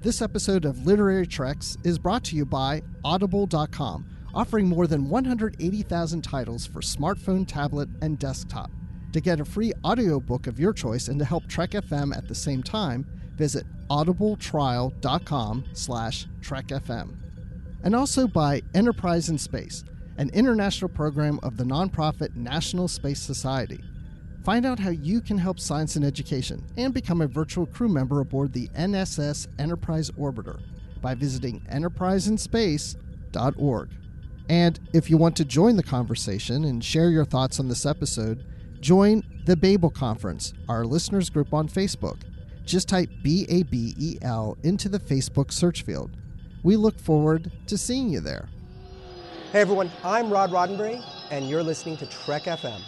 This episode of Literary Treks is brought to you by Audible.com, offering more than 180,000 titles for smartphone, tablet, and desktop. To get a free audiobook of your choice and to help Trek FM at the same time, visit audibletrial.com/trekfm. And also by Enterprise in Space, an international program of the nonprofit National Space Society. Find out how you can help science and education and become a virtual crew member aboard the NSS Enterprise Orbiter by visiting enterpriseinspace.org. And if you want to join the conversation and share your thoughts on this episode, join the Babel Conference, our listeners group on Facebook. Just type BABEL into the Facebook search field. We look forward to seeing you there. Hey everyone, I'm Rod Roddenberry, and you're listening to Trek FM.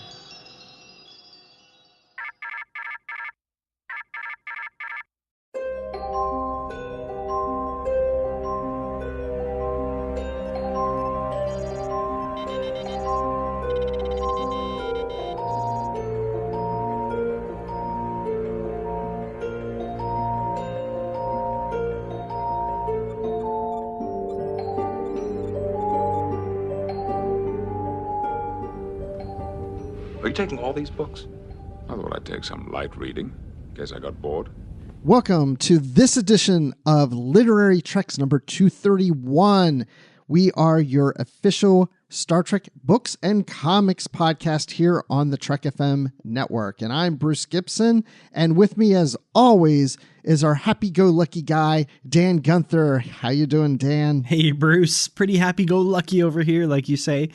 Are you taking all these books? I thought I'd take some light reading, in case I got bored. Welcome to this edition of Literary Treks number 231. We are your official Star Trek books and comics podcast here on the Trek FM network. And I'm Bruce Gibson. And with me, as always, is our happy-go-lucky guy, Dan Gunther. How you doing, Dan? Hey, Bruce. Pretty happy-go-lucky over here, like you say.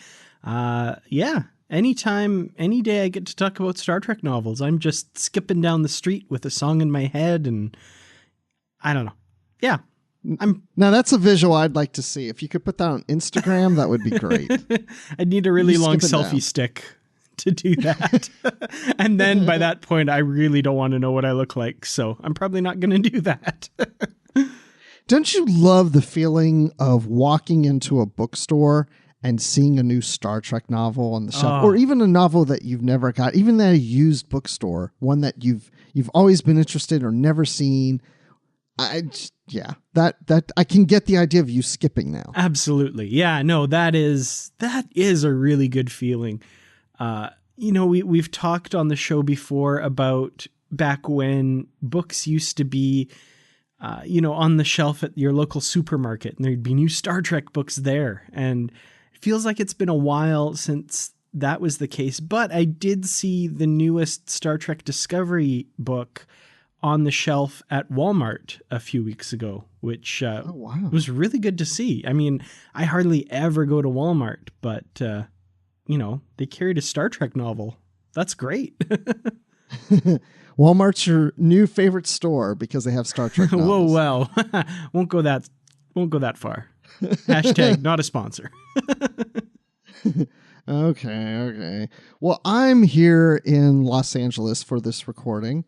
Yeah. Anytime, any day I get to talk about Star Trek novels, I'm just skipping down the street with a song in my head, and I don't know. Yeah. Now that's a visual I'd like to see. If you could put that on Instagram, that would be great. I'd need a really long selfie stick to do that. And then by that point, I really don't want to know what I look like, so I'm probably not going to do that. Don't you love the feeling of walking into a bookstore and seeing a new Star Trek novel on the shelf, or even a novel that you've never got, even at a used bookstore, one that you've always been interested or never seen? That I can get the idea of you skipping now. Absolutely. Yeah, no, that is a really good feeling. We've talked on the show before about back when books used to be on the shelf at your local supermarket, and there'd be new Star Trek books there. And feels like it's been a while since that was the case, but I did see the newest Star Trek Discovery book on the shelf at Walmart a few weeks ago, which was really good to see. I mean, I hardly ever go to Walmart, but, they carried a Star Trek novel. That's great. Walmart's your new favorite store because they have Star Trek novels. Whoa, well, won't go that far. Hashtag not a sponsor. Okay. Well, I'm here in Los Angeles for this recording.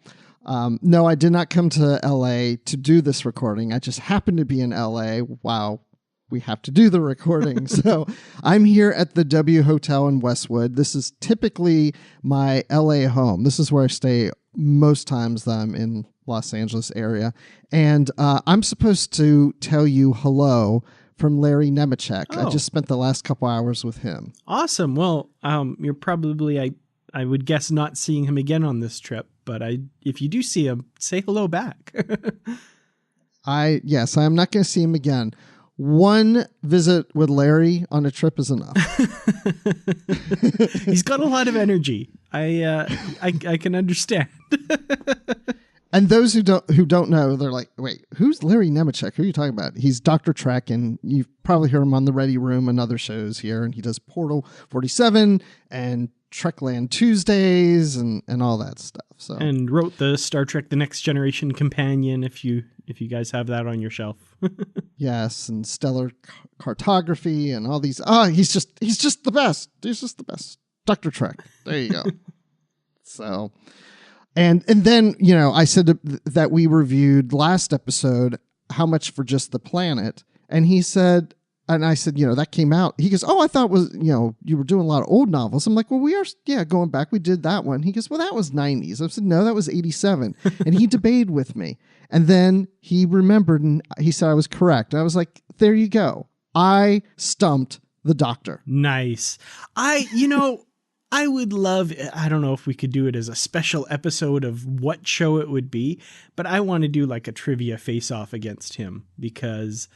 No, I did not come to LA to do this recording. I just happened to be in LA while we have to do the recording. So I'm here at the W Hotel in Westwood. This is typically my LA home. This is where I stay most times that I'm in Los Angeles area. And I'm supposed to tell you hello from Larry Nemecek. Oh. I just spent the last couple hours with him. Awesome. Well, you're probably, I would guess, not seeing him again on this trip, but if you do see him, say hello back. Yes, I'm not going to see him again. One visit with Larry on a trip is enough. He's got a lot of energy. I can understand. And those who don't know, they're like, wait, who's Larry Nemecek? Who are you talking about? He's Dr. Trek, and you've probably heard him on the Ready Room and other shows here. And he does Portal 47 and Trekland Tuesdays and all that stuff. So and wrote the Star Trek: The Next Generation companion. If you guys have that on your shelf. Yes, and Stellar Cartography and all these. He's just the best. He's just the best. Dr. Trek. There you go. So. And then, I said that we reviewed last episode, How Much for Just the Planet? And he said, And I said, that came out. He goes, oh, I thought it was, you were doing a lot of old novels. I'm like, well, we are, going back. We did that one. He goes, well, that was 90s. I said, no, that was 87. And he debated with me. And then he remembered and he said I was correct. And I was like, there you go. I stumped the doctor. Nice. I would love, I don't know if we could do it as a special episode of what show it would be, but I want to do like a trivia face-off against him because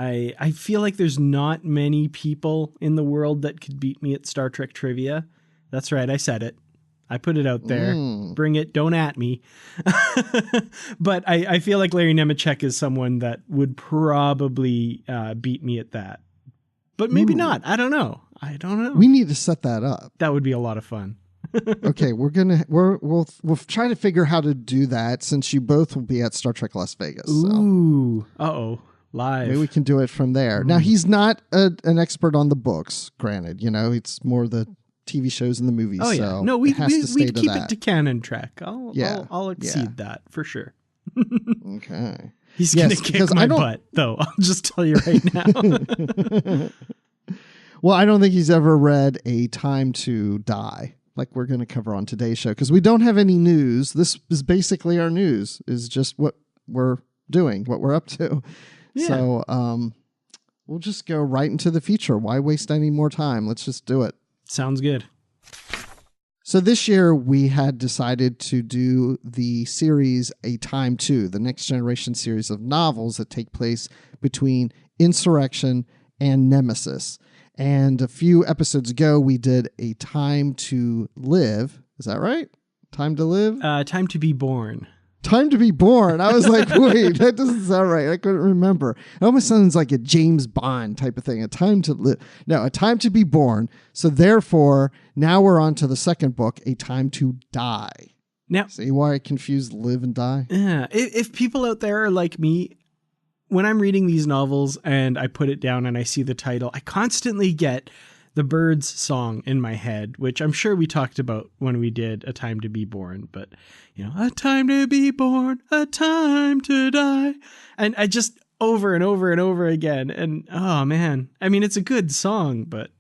I feel like there's not many people in the world that could beat me at Star Trek trivia. That's right. I said it. I put it out there. Bring it. Don't at me. But I feel like Larry Nemeczek is someone that would probably beat me at that. But maybe not. I don't know. We need to set that up. That would be a lot of fun. Okay, we'll try to figure how to do that since you both will be at Star Trek Las Vegas. Ooh. So. Uh-oh. Live. Maybe we can do it from there. Now, he's not an expert on the books, granted. It's more the TV shows and the movies. Oh, yeah. So no, we'd keep that. it to canon track. I'll exceed that for sure. Okay. He's going to kick my butt, though. I'll just tell you right now. Well, I don't think he's ever read A Time to Die, like we're going to cover on today's show, because we don't have any news. This is basically our news, is just what we're doing, what we're up to. Yeah. So we'll just go right into the feature. Why waste any more time? Let's just do it. Sounds good. So this year we had decided to do the series A Time To, the Next Generation series of novels that take place between Insurrection and Nemesis. And a few episodes ago, we did A Time to Live. Is that right? Time to Live? Time to Be Born. Time to Be Born. I was like, wait, that doesn't sound right. I couldn't remember. It almost sounds like a James Bond type of thing. A Time to Live. No, A Time to Be Born. So therefore, now we're on to the second book, A Time to Die. Now, see why I confused live and die? Yeah. If people out there are like me, when I'm reading these novels and I put it down and I see the title, I constantly get the Birds song in my head, which I'm sure we talked about when we did A Time to Be Born, but a time to be born, a time to die. And I just over and over and over again. And oh man, I mean, it's a good song, but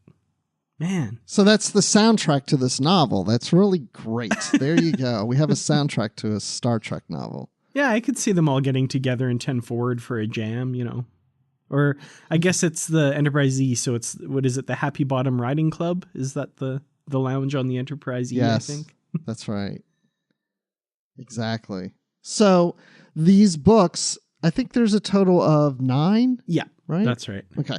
man. So that's the soundtrack to this novel. That's really great. There you go. We have a soundtrack to a Star Trek novel. Yeah, I could see them all getting together in 10 Forward for a jam, Or I guess it's the Enterprise E, so it's, what is it, the Happy Bottom Riding Club? Is that the lounge on the Enterprise E, yes, I think? That's right. Exactly. So these books, I think there's a total of 9? Yeah, right? That's right. Okay.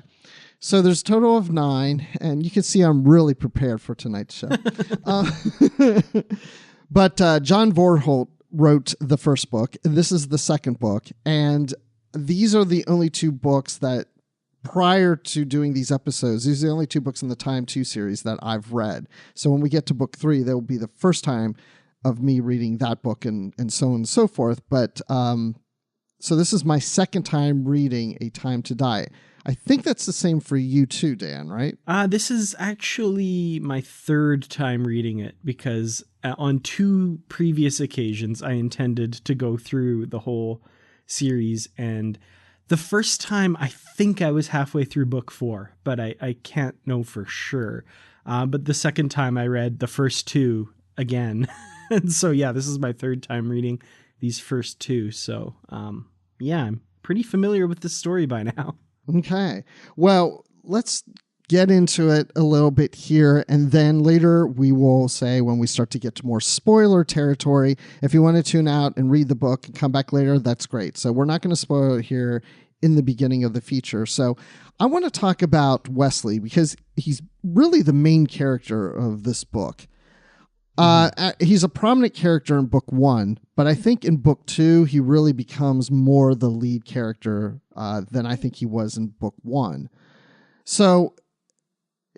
So there's a total of 9, and you can see I'm really prepared for tonight's show. But John Vornholt wrote the first book. This is the second book, and these are the only 2 books that, prior to doing these episodes, these are the only 2 books in the Time 2 series that I've read. So when we get to book 3, that will be the first time of me reading that book and so on and so forth. But so this is my second time reading A Time to Die. I think that's the same for you too, Dan, right? This is actually my third time reading it because on 2 previous occasions, I intended to go through the whole series. And the first time, I think I was halfway through book 4, but I can't know for sure. But the second time I read the first 2 again. And so, yeah, this is my third time reading these first 2. So, yeah, I'm pretty familiar with the story by now. Okay. Well, let's get into it a little bit here, and then later we will say, when we start to get to more spoiler territory, if you want to tune out and read the book and come back later, that's great. So we're not going to spoil it here in the beginning of the feature. So I want to talk about Wesley because he's really the main character of this book. He's a prominent character in book 1, but I think in book 2, he really becomes more the lead character than I think he was in book 1. So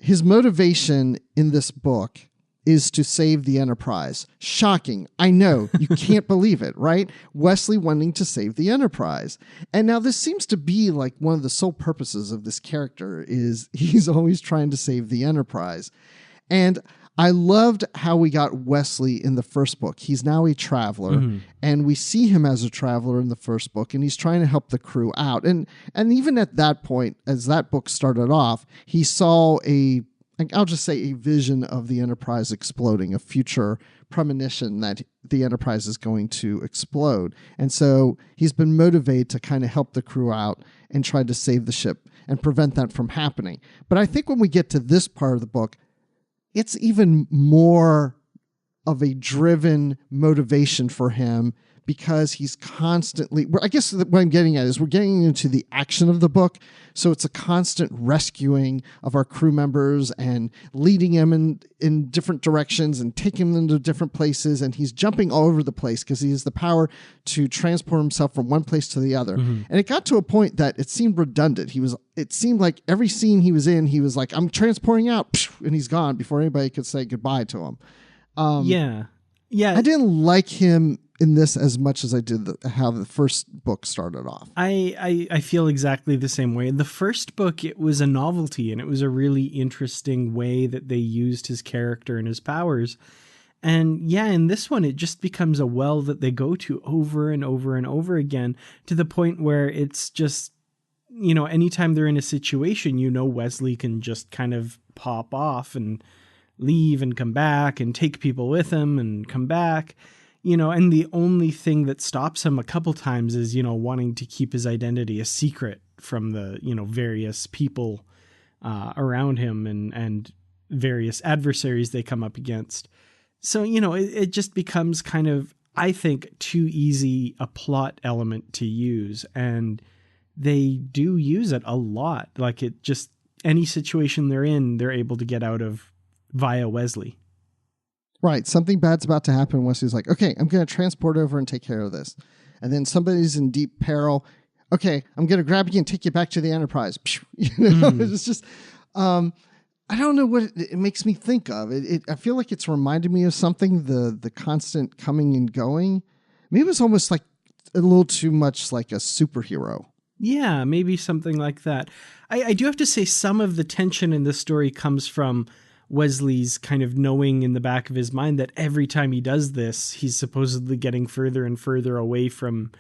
his motivation in this book is to save the Enterprise. Shocking. I know. You can't believe it, right? Wesley wanting to save the Enterprise. And now this seems to be like one of the sole purposes of this character is he's always trying to save the Enterprise. And I loved how we got Wesley in the first book. He's now a traveler, and we see him as a traveler in the first book, and he's trying to help the crew out. And even at that point, as that book started off, he saw I'll just say a vision of the Enterprise exploding, a future premonition that the Enterprise is going to explode. And so he's been motivated to kind of help the crew out and try to save the ship and prevent that from happening. But I think when we get to this part of the book, it's even more of a driven motivation for him because he's constantly, I guess what I'm getting at is we're getting into the action of the book. So it's a constant rescuing of our crew members and leading them in different directions and taking them to different places. And he's jumping all over the place because he has the power to transport himself from one place to the other. And it got to a point that it seemed redundant. It seemed like every scene he was in, he was like, I'm transporting out, and he's gone before anybody could say goodbye to him. Yeah. I didn't like him in this as much as I did how the first book started off. I feel exactly the same way. The first book, it was a novelty, and it was a really interesting way that they used his character and his powers. And yeah, in this one, it just becomes a well that they go to over and over and over again, to the point where it's just, anytime they're in a situation, Wesley can just kind of pop off and leave and come back and take people with him and come back. And the only thing that stops him a couple times is, wanting to keep his identity a secret from the, various people around him and various adversaries they come up against. So, it just becomes kind of, I think, too easy a plot element to use. And they do use it a lot. Like it just, any situation they're in, they're able to get out of via Wesley. Right. Something bad's about to happen. Wesley's like, okay, I'm going to transport over and take care of this. And then somebody's in deep peril. Okay, I'm going to grab you and take you back to the Enterprise. It's just, I don't know what it makes me think of. I feel like it's reminded me of something, the constant coming and going. Maybe it was almost like a little too much like a superhero. Yeah, maybe something like that. I do have to say some of the tension in this story comes from Wesley's kind of knowing in the back of his mind that every time he does this, he's supposedly getting further and further away from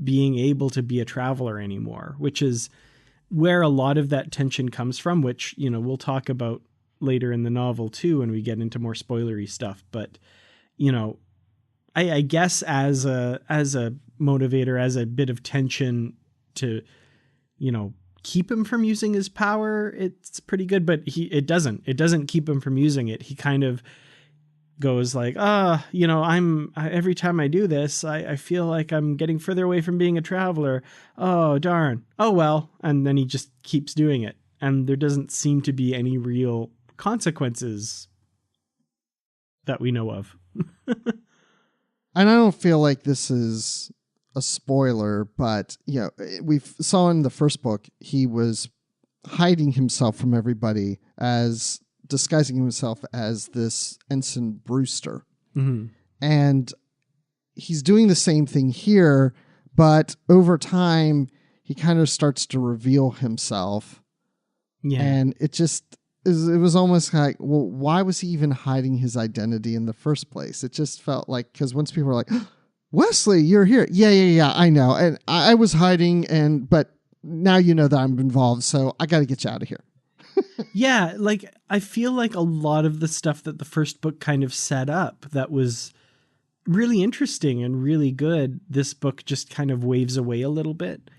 being able to be a traveler anymore, which is where a lot of that tension comes from, which, we'll talk about later in the novel too, when we get into more spoilery stuff. But, I guess as a motivator, as a bit of tension to, keep him from using his power, it's pretty good, but it doesn't keep him from using it. He kind of goes like, every time I do this, I feel like I'm getting further away from being a traveler. Oh, darn. Oh, well. And then he just keeps doing it. And there doesn't seem to be any real consequences that we know of. And I don't feel like this is a spoiler, but we saw in the first book, he was hiding himself from everybody as disguising himself as this Ensign Brewster. And he's doing the same thing here, but over time he kind of starts to reveal himself. Yeah. And it was almost like, well, why was he even hiding his identity in the first place? It just felt like, because once people were like, Wesley, you're here. Yeah, I know. And I was hiding, but now you know that I'm involved, so I got to get you out of here. Yeah, like I feel like a lot of the stuff that the first book kind of set up that was really interesting and really good, this book just kind of waves away a little bit.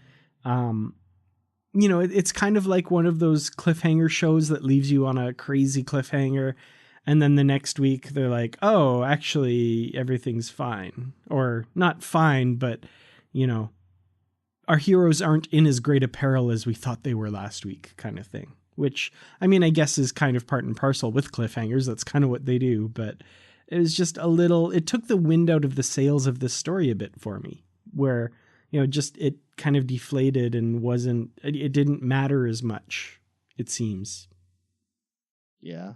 It's kind of like one of those cliffhanger shows that leaves you on a crazy cliffhanger. And then the next week they're like, oh, actually everything's fine, or not fine, but our heroes aren't in as great a peril as we thought they were last week kind of thing, which I guess is kind of part and parcel with cliffhangers. That's kind of what they do. But it was just it took the wind out of the sails of this story a bit for me, where, just it kind of deflated and it didn't matter as much, it seems. Yeah.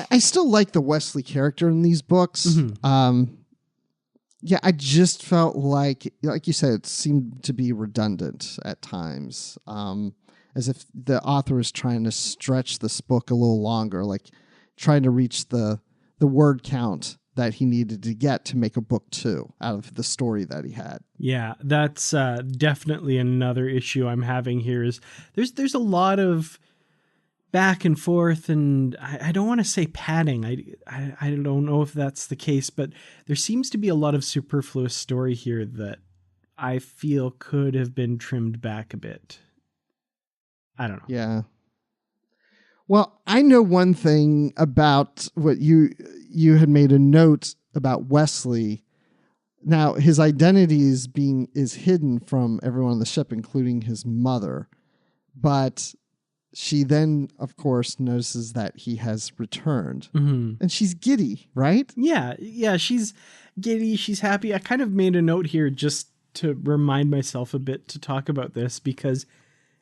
I still like the Wesley character in these books. I just felt like you said, it seemed to be redundant at times, as if the author was trying to stretch this book a little longer. Like, trying to reach the word count that he needed to get to make a book 2 out of the story that he had. Yeah, that's definitely another issue I'm having here. Is there's a lot of back and forth, and I don't want to say padding. I don't know if that's the case, but there seems to be a lot of superfluous story here that I feel could have been trimmed back a bit. I don't know. Yeah. Well, I know one thing about what you had made a note about Wesley. Now, his identity is hidden from everyone on the ship, including his mother. But she then, of course, notices that he has returned. Mm-hmm. And she's giddy, right? Yeah, she's giddy. She's happy. I kind of made a note here just to remind myself a bit to talk about this, because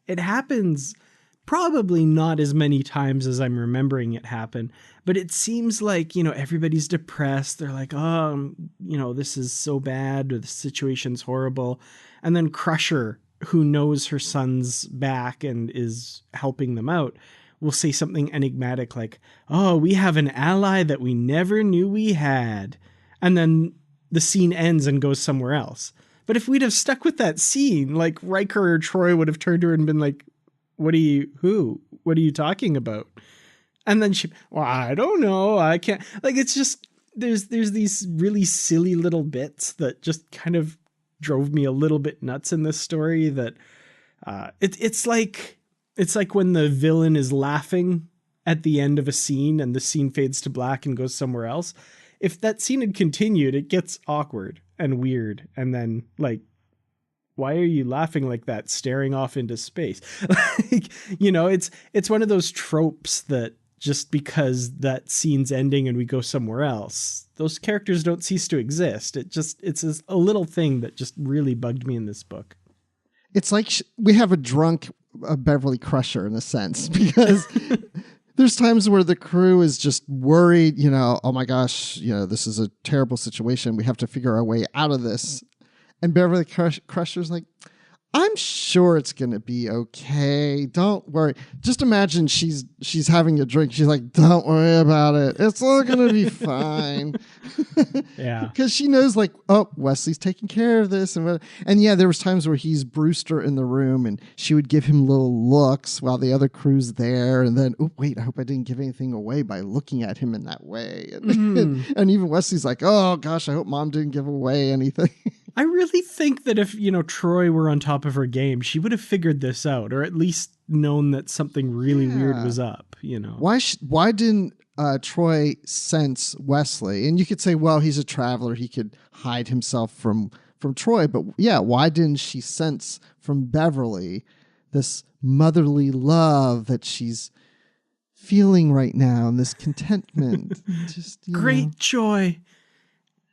it happens probably not as many times as I'm remembering it happen, but it seems like, everybody's depressed. They're like, oh, this is so bad, or the situation's horrible. And then Crusher, who knows her son's back and is helping them out, will say something enigmatic like, oh, we have an ally that we never knew we had. And then the scene ends and goes somewhere else. But if we'd have stuck with that scene, like Riker or Troy would have turned to her and been like, what are you talking about? And then well, I don't know. I can't, like, it's just, there's these really silly little bits that just kind of drove me a little bit nuts in this story, that it's like when the villain is laughing at the end of a scene and the scene fades to black and goes somewhere else. If that scene had continued, it gets awkward and weird. And then, like, why are you laughing like that, staring off into space? Like, it's one of those tropes that just because that scene's ending and we go somewhere else, those characters don't cease to exist. It's a little thing that just really bugged me in this book. It's like we have a drunk Beverly Crusher in a sense, because there's times where the crew is just worried, oh my gosh, this is a terrible situation. We have to figure our way out of this. And Beverly Crusher's like, I'm sure it's going to be okay. Don't worry. Just imagine she's having a drink. She's like, don't worry about it. It's all going to be fine. Yeah. Because she knows, like, oh, Wesley's taking care of this. And yeah, there was times where he's Brewster in the room and she would give him little looks while the other crew's there. And then, oh, wait, I hope I didn't give anything away by looking at him in that way. And even Wesley's like, oh, gosh, I hope Mom didn't give away anything. I really think that if, Troy were on top of her game, she would have figured this out, or at least known that something really weird was up, Why didn't Troy sense Wesley? And you could say, well, he's a traveler. He could hide himself from Troy. But yeah, why didn't she sense from Beverly this motherly love that she's feeling right now, and this contentment? Just great joy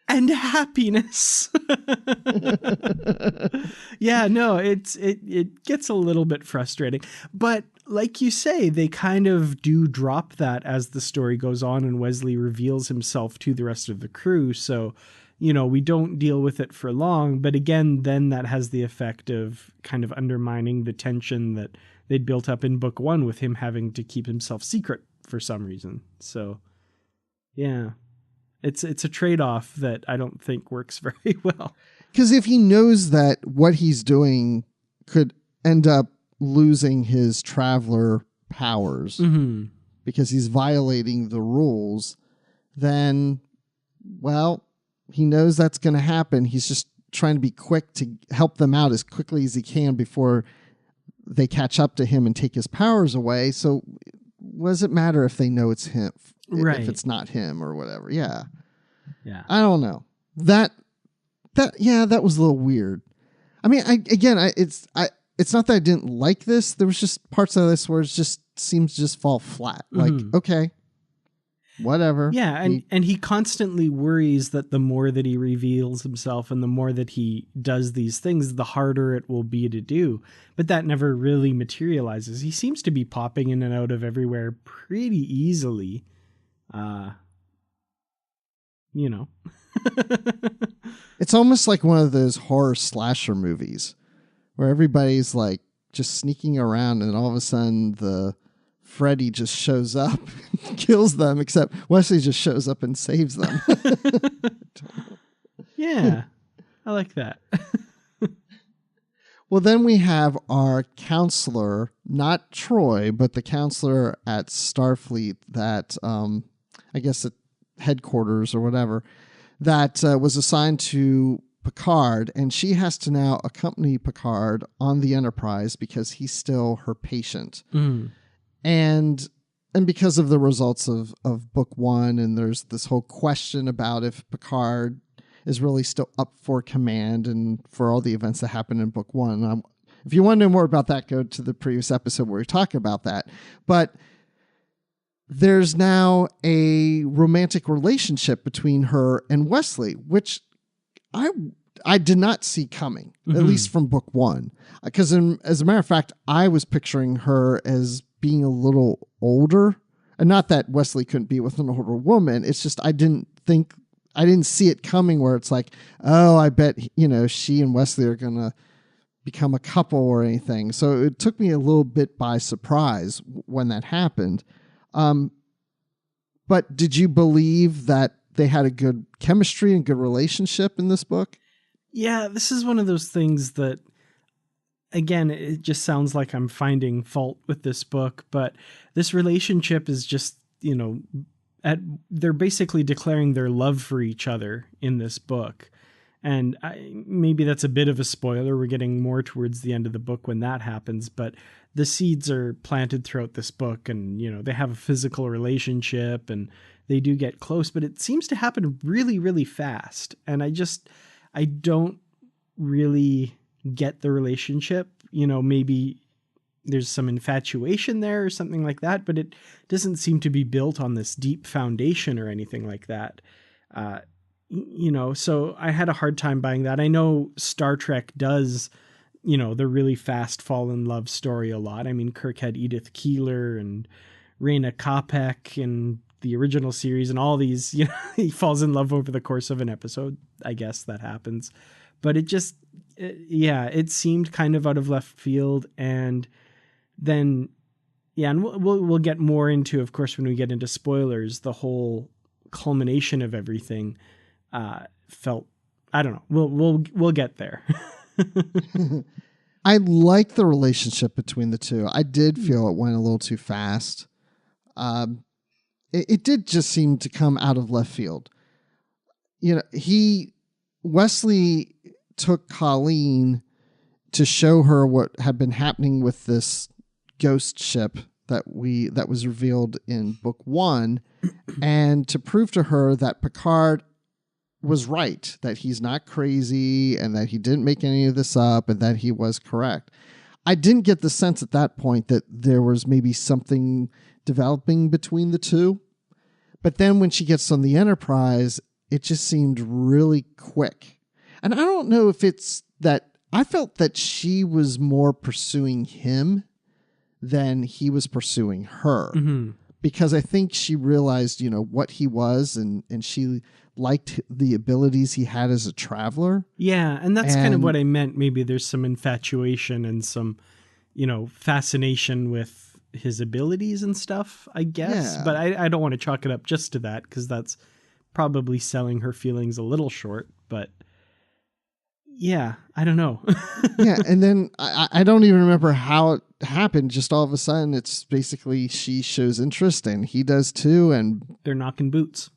and happiness. Yeah, no, it gets a little bit frustrating. But like you say, they kind of do drop that as the story goes on and Wesley reveals himself to the rest of the crew. So, we don't deal with it for long. But again, then that has the effect of kind of undermining the tension that they'd built up in book 1 with him having to keep himself secret for some reason. So, yeah. It's a trade-off that I don't think works very well. Because if he knows that what he's doing could end up losing his traveler powers because he's violating the rules, then, well, he knows that's going to happen. He's just trying to be quick to help them out as quickly as he can before they catch up to him and take his powers away. So what does it matter if they know it's him? Right. If it's not him or whatever. Yeah. I don't know. That was a little weird. I mean, it's not that I didn't like this. There was just parts of this where it just seems to just fall flat. Like, okay, whatever. Yeah. And he constantly worries that the more that he reveals himself and the more that he does these things, the harder it will be to do. But that never really materializes. He seems to be popping in and out of everywhere pretty easily. It's almost like one of those horror slasher movies where everybody's like just sneaking around and all of a sudden the Freddy just shows up, kills them, except Wesley just shows up and saves them. Yeah, I like that. Well, then we have our counselor, not Troy, but the counselor at Starfleet that, I guess at headquarters or whatever, that was assigned to Picard, and she has to now accompany Picard on the Enterprise because he's still her patient. Mm. And because of the results of book one, and there's this whole question about if Picard is really still up for command and for all the events that happened in book one. If you want to know more about that, go to the previous episode where we talk about that. But there's now a romantic relationship between her and Wesley, which I did not see coming, at least from book one. Because as a matter of fact, I was picturing her as being a little older. And not that Wesley couldn't be with an older woman. It's just I didn't see it coming where it's like, oh, I bet, she and Wesley are going to become a couple or anything. So it took me a little bit by surprise when that happened. But did you believe that they had a good chemistry and good relationship in this book? Yeah, this is one of those things that, again, it just sounds like I'm finding fault with this book, but this relationship is just, they're basically declaring their love for each other in this book. And maybe that's a bit of a spoiler. We're getting more towards the end of the book when that happens, but the seeds are planted throughout this book, and, they have a physical relationship and they do get close, but it seems to happen really, really fast. And I don't really get the relationship. Maybe there's some infatuation there or something like that, but it doesn't seem to be built on this deep foundation or anything like that. So I had a hard time buying that. I know Star Trek does, the really fast fall in love story a lot. I mean, Kirk had Edith Keeler and Raina Kopek in the original series, and all these, he falls in love over the course of an episode. I guess that happens, but it seemed kind of out of left field. And then, and we'll get more into, of course, when we get into spoilers, the whole culmination of everything felt, I don't know, we'll get there. I like the relationship between the two. I did feel it went a little too fast. It did just seem to come out of left field. Wesley took Colleen to show her what had been happening with this ghost ship that was revealed in book one, and to prove to her that Picard was right, that he's not crazy and that he didn't make any of this up and that he was correct. I didn't get the sense at that point that there was maybe something developing between the two. But then when she gets on the Enterprise, it just seemed really quick. And I don't know if it's that I felt that she was more pursuing him than he was pursuing her. Mm-hmm. Because I think she realized, what he was, and she liked the abilities he had as a traveler. Yeah, and that's kind of what I meant. Maybe there's some infatuation and some, fascination with his abilities and stuff, I guess. Yeah. But I don't want to chalk it up just to that, because that's probably selling her feelings a little short. But yeah, I don't know. Yeah, and then I don't even remember how it happened. Just all of a sudden, it's basically she shows interest and he does too, and they're knocking boots.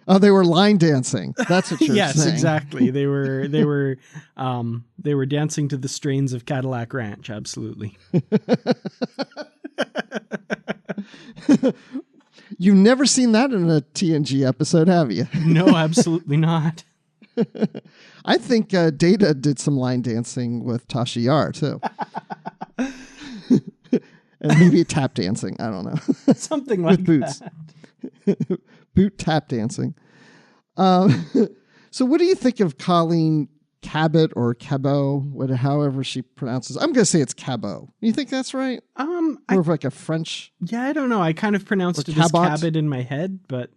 Oh, they were line dancing. That's what you're yes, saying. Yes, exactly. They were dancing to the strains of Cadillac Ranch. Absolutely. You've never seen that in a TNG episode, have you? No, absolutely not. I think Data did some line dancing with Tasha Yar, too. And maybe tap dancing. I don't know. Something like with boots. That. Boot tap dancing. So what do you think of Colleen Cabot or Cabot, however she pronounces? I'm going to say it's Cabot. You think that's right? More of like a French. Yeah, I don't know. I kind of pronounced it as Cabot in my head, but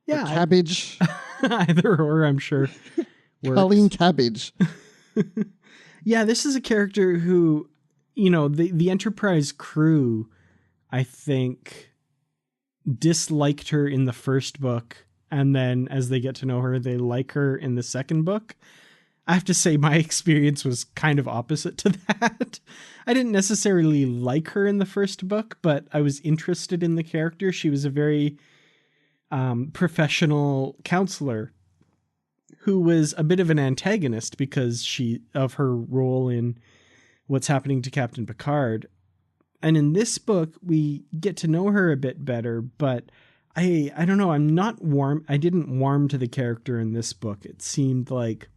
yeah. Or cabbage. Either or, I'm sure. Colleen Cabbage. Yeah, this is a character who, the Enterprise crew, I think, disliked her in the first book, and then as they get to know her, they like her in the second book. I have to say my experience was kind of opposite to that. I didn't necessarily like her in the first book, but I was interested in the character. She was a very professional counselor who was a bit of an antagonist because of her role in what's happening to Captain Picard. And in this book, we get to know her a bit better, but I don't know. I'm not warm. I didn't warm to the character in this book. It seemed like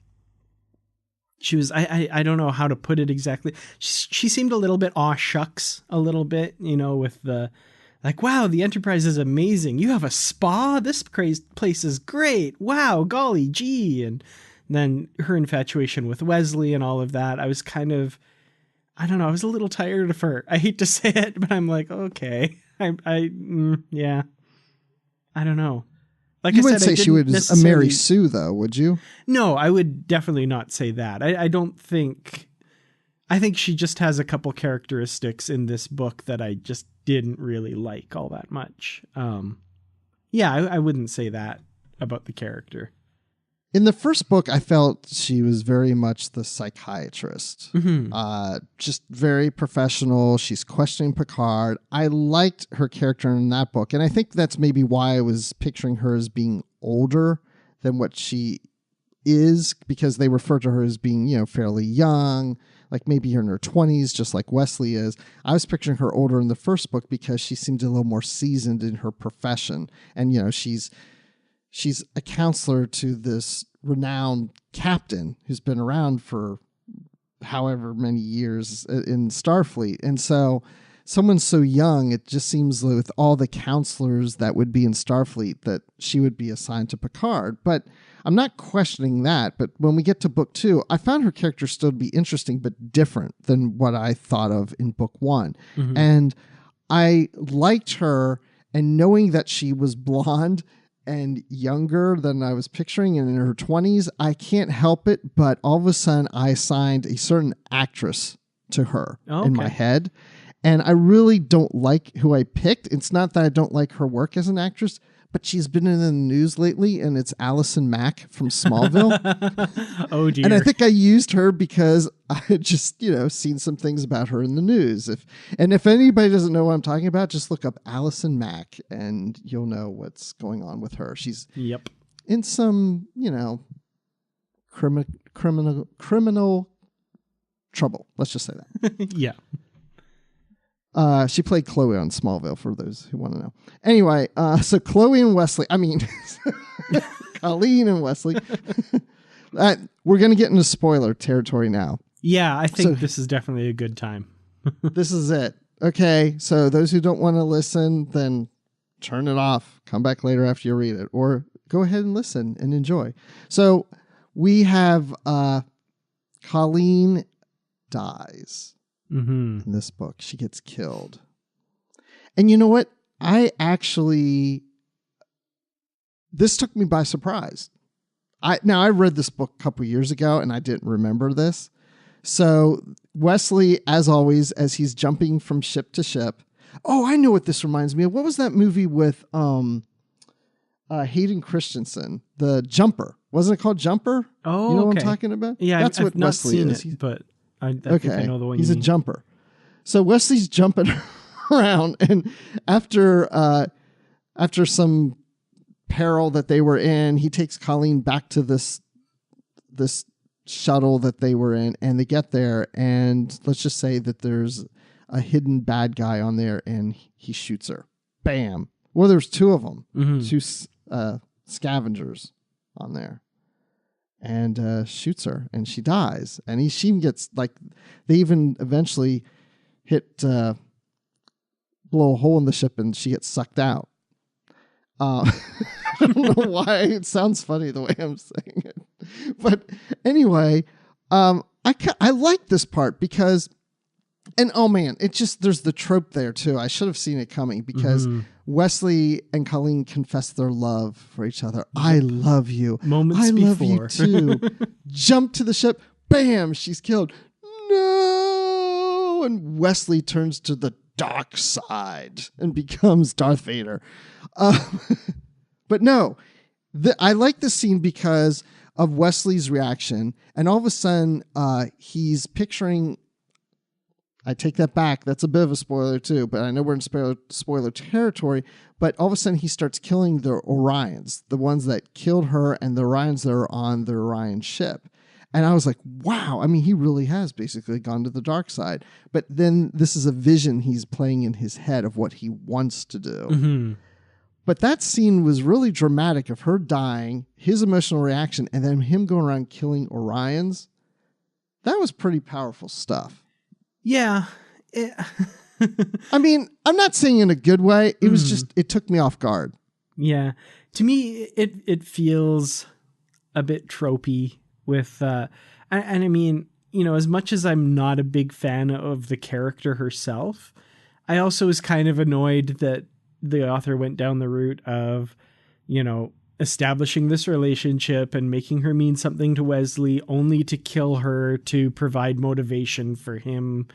she was, I don't know how to put it exactly. She seemed a little bit aw shucks a little bit, with the like, wow, the Enterprise is amazing. You have a spa? This place is great. Wow, golly gee. And then her infatuation with Wesley and all of that. I was kind of, I don't know. I was a little tired of her. I hate to say it, but I'm like, okay, yeah. I don't know. Like you I wouldn't said, say she was a Mary Sue, though, would you? No, I would definitely not say that. I don't think. I think she just has a couple characteristics in this book that I just didn't really like all that much. Yeah, I wouldn't say that about the character. In the first book, I felt she was very much the psychiatrist. Mm-hmm. Just very professional. She's questioning Picard. I liked her character in that book. And I think that's maybe why I was picturing her as being older than what she is, because they refer to her as being, fairly young, like maybe in her 20s, just like Wesley is. I was picturing her older in the first book because she seemed a little more seasoned in her profession. And, she's a counselor to this renowned captain who's been around for however many years in Starfleet. And so someone so young, it just seems with all the counselors that would be in Starfleet that she would be assigned to Picard. But I'm not questioning that. But when we get to book 2, I found her character still to be interesting, but different than what I thought of in book 1. Mm-hmm. And I liked her, and knowing that she was blonde and younger than I was picturing, and in her 20s, I can't help it, but all of a sudden I assigned a certain actress to her in my head. And I really don't like who I picked. It's not that I don't like her work as an actress, but she's been in the news lately, and it's Allison Mack from Smallville. Oh, dear. And I think I used her because I had just, seen some things about her in the news. If anybody doesn't know what I'm talking about, just look up Allison Mack and you'll know what's going on with her. She's in some, criminal trouble. Let's just say that. Yeah. She played Chloe on Smallville, for those who want to know. Anyway, so Chloe and Wesley, Colleen and Wesley. We're going to get into spoiler territory now. Yeah, I think this is definitely a good time. This is it. Okay, so those who don't want to listen, then turn it off. Come back later after you read it. Or go ahead and listen and enjoy. So we have Colleen dies. Mm-hmm. In this book. She gets killed. And you know what? This took me by surprise. I read this book a couple years ago and I didn't remember this. So Wesley, as always, as he's jumping from ship to ship. Oh, I know what this reminds me of. What was that movie with Hayden Christensen? The Jumper. Wasn't it called Jumper? Oh, you know what I'm talking about? Yeah, that's I've what not Wesley seen is. it, but I think I know the one he's you a mean. jumper. So Wesley's jumping around, and after some peril that they were in, he takes Colleen back to this shuttle that they were in, and they get there, and let's just say that there's a hidden bad guy on there, and he shoots her. Bam. Well, there's 2 of them, Mm-hmm. 2 scavengers on there. And shoots her, and she dies. And she gets, like, they even eventually blow a hole in the ship, and she gets sucked out. I don't know why it sounds funny the way I'm saying it, but anyway, I like this part because, and oh man, it just, there's the trope there too. I should have seen it coming because Wesley and Colleen confess their love for each other. I love you. Moments I love before. you too. Jump to the ship. Bam, she's killed. no, and Wesley turns to the dark side and becomes Darth Vader. But no, I like this scene because of Wesley's reaction, and all of a sudden he's picturing, I take that back, that's a bit of a spoiler too, but I know we're in spoiler territory, but all of a sudden he starts killing the Orions, the ones that killed her and the Orions that are on the Orion ship. And I was like, wow, I mean, he really has basically gone to the dark side. But then this is a vision he's playing in his head of what he wants to do. Mm-hmm. But that scene was really dramatic of her dying, his emotional reaction, and then him going around killing Orions. That was pretty powerful stuff. Yeah. I mean, I'm not saying in a good way. It was just, it took me off guard. Yeah. To me, it feels a bit tropey with, and I mean, you know, as much as I'm not a big fan of the character herself, I also was kind of annoyed that the author went down the route of, you know, establishing this relationship and making her mean something to Wesley only to kill her to provide motivation for him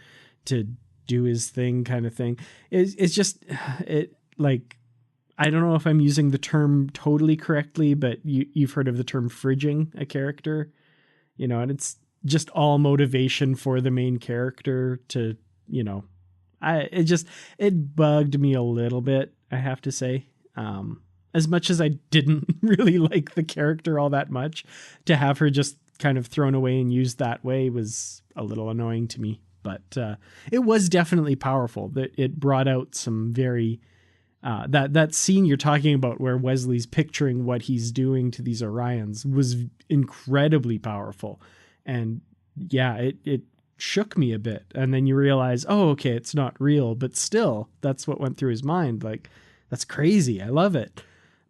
to do his thing kind of thing. It's just, it like, I don't know if I'm using the term totally correctly, but you've heard of the term fridging a character, you know, and it's just all motivation for the main character to, you know, it bugged me a little bit, I have to say. As much as I didn't really like the character all that much, to have her just kind of thrown away and used that way was a little annoying to me. But it was definitely powerful. That it brought out some very that scene you're talking about where Wesley's picturing what he's doing to these Orions was incredibly powerful. And yeah, it shook me a bit. And then you realize, oh, okay, it's not real, but still, that's what went through his mind. Like, that's crazy. I love it.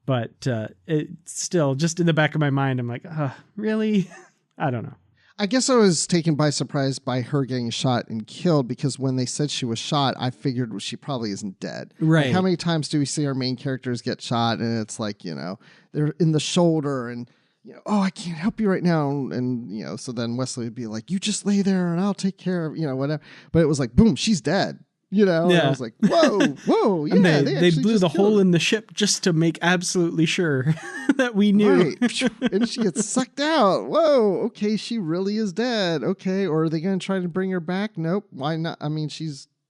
But it's still just in the back of my mind. I'm like, really? I don't know. I guess I was taken by surprise by her getting shot and killed, because when they said she was shot, I figured she probably isn't dead. Right. Like, how many times do we see our main characters get shot and it's like, you know, they're in the shoulder and, you know, oh, I can't help you right now. And, you know, so then Wesley would be like, you just lay there and I'll take care of, you know, whatever. But it was like, boom, she's dead. You know, yeah. And I was like, whoa, yeah. And they blew the hole in the ship just to make absolutely sure that we knew. Right. And she gets sucked out. Whoa, okay, she really is dead. Okay, or are they going to try to bring her back? Nope. Why not? I mean,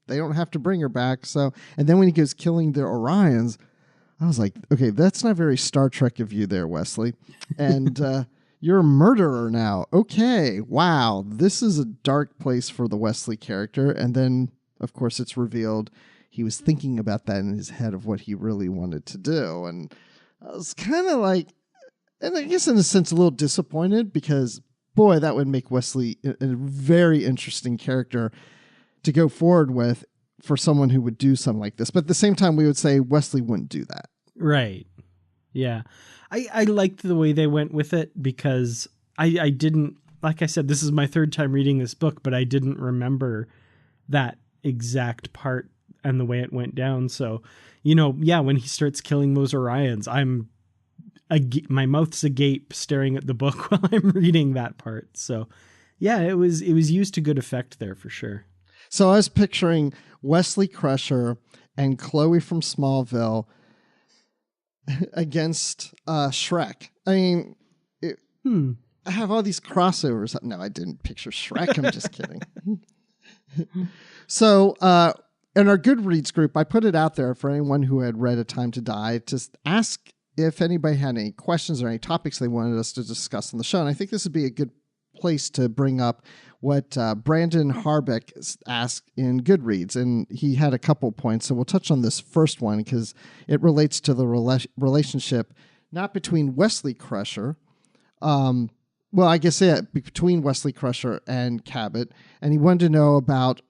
they don't have to bring her back. So, and then when he goes killing the Orions, I was like, okay, that's not very Star Trek of you there, Wesley. And you're a murderer now. Okay, wow, this is a dark place for the Wesley character. And then, of course, it's revealed he was thinking about that in his head of what he really wanted to do. And I was kind of like, and I guess in a sense, a little disappointed, because, boy, that would make Wesley a very interesting character to go forward with for someone who would do something like this. But at the same time, we would say Wesley wouldn't do that. Right. Yeah. I liked the way they went with it, because I didn't, like I said, this is my third time reading this book, but I didn't remember that exact part and the way it went down. So, you know, yeah, when he starts killing those Orions, my mouth's agape staring at the book while I'm reading that part. So yeah, it was used to good effect there for sure. So I was picturing Wesley Crusher and Chloe from Smallville against Shrek. I mean, I have all these crossovers. No, I didn't picture Shrek. I'm just kidding. So in our Goodreads group, I put it out there for anyone who had read A Time to Die to ask if anybody had any questions or any topics they wanted us to discuss on the show. And I think this would be a good place to bring up what Brandon Harbeck asked in Goodreads. And he had a couple points. So we'll touch on this first one because it relates to the relationship not between Wesley Crusher, well, I guess, yeah, between Wesley Crusher and Cabot. And he wanted to know about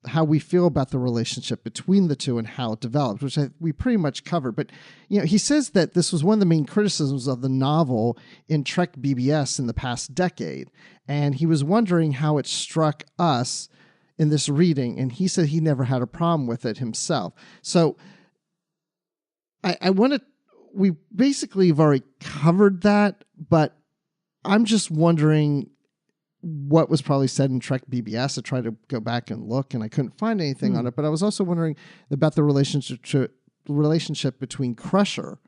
how we feel about the relationship between the two and how it developed, which we pretty much covered. But, you know, he says that this was one of the main criticisms of the novel in Trek BBS in the past decade. And he was wondering how it struck us in this reading. And he said he never had a problem with it himself. So I want to, we basically have already covered that, but I'm just wondering what was probably said in Trek BBS. I tried to go back and look, and I couldn't find anything on it. But I was also wondering about the relationship between Crusher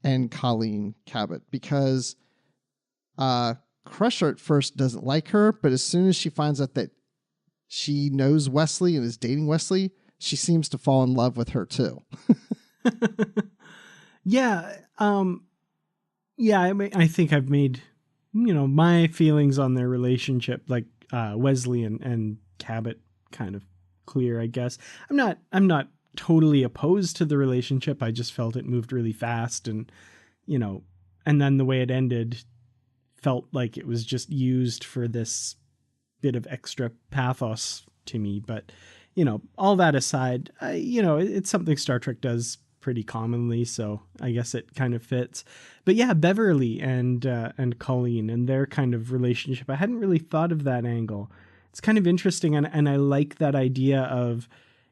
and Colleen Cabot, because Crusher at first doesn't like her, but as soon as she finds out that she knows Wesley and is dating Wesley, she seems to fall in love with her too. Yeah. I think I've made, my feelings on their relationship, like Wesley and Cabot, kind of clear, I guess. I'm not totally opposed to the relationship. I just felt it moved really fast, and and then the way it ended felt like it was just used for this bit of extra pathos to me. But all that aside, it's something Star Trek does pretty commonly, so I guess it kind of fits. But yeah, Beverly and Colleen and their kind of relationship, I hadn't really thought of that angle. It's kind of interesting, and I like that idea of,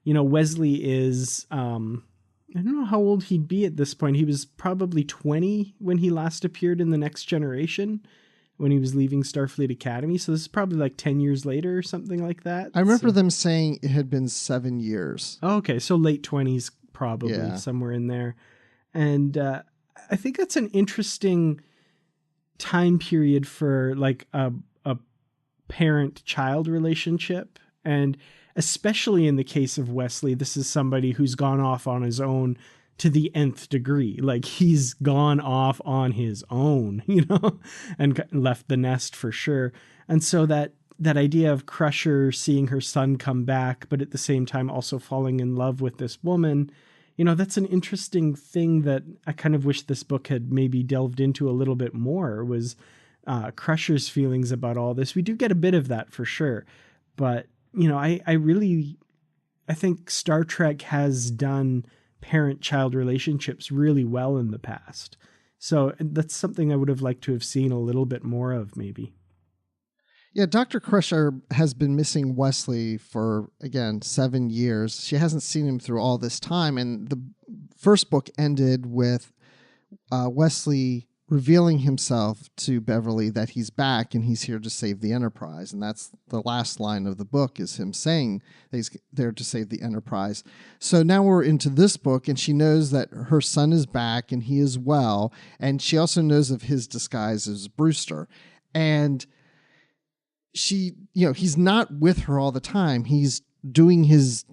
Wesley is I don't know how old he'd be at this point. He was probably 20 when he last appeared in The Next Generation, when he was leaving Starfleet Academy. So this is probably like 10 years later or something like that. I remember them saying it had been 7 years. Oh, okay. So late 20s, probably, somewhere in there. And I think that's an interesting time period for like a parent-child relationship. And especially in the case of Wesley, this is somebody who's gone off on his own to the nth degree. Like, he's gone off on his own, and left the nest for sure. And so that idea of Crusher seeing her son come back, but at the same time also falling in love with this woman, that's an interesting thing that I kind of wish this book had maybe delved into a little bit more, was Crusher's feelings about all this. We do get a bit of that for sure. But, I think Star Trek has done parent-child relationships really well in the past. So that's something I would have liked to have seen a little bit more of, maybe. Yeah, Dr. Crusher has been missing Wesley for, again, 7 years. She hasn't seen him through all this time. And the first book ended with Wesley revealing himself to Beverly that he's back and he's here to save the Enterprise. And that's the last line of the book, is him saying that he's there to save the Enterprise. So now we're into this book, and she knows that her son is back and he is well. And she also knows of his disguise as Brewster. And she, he's not with her all the time. He's doing his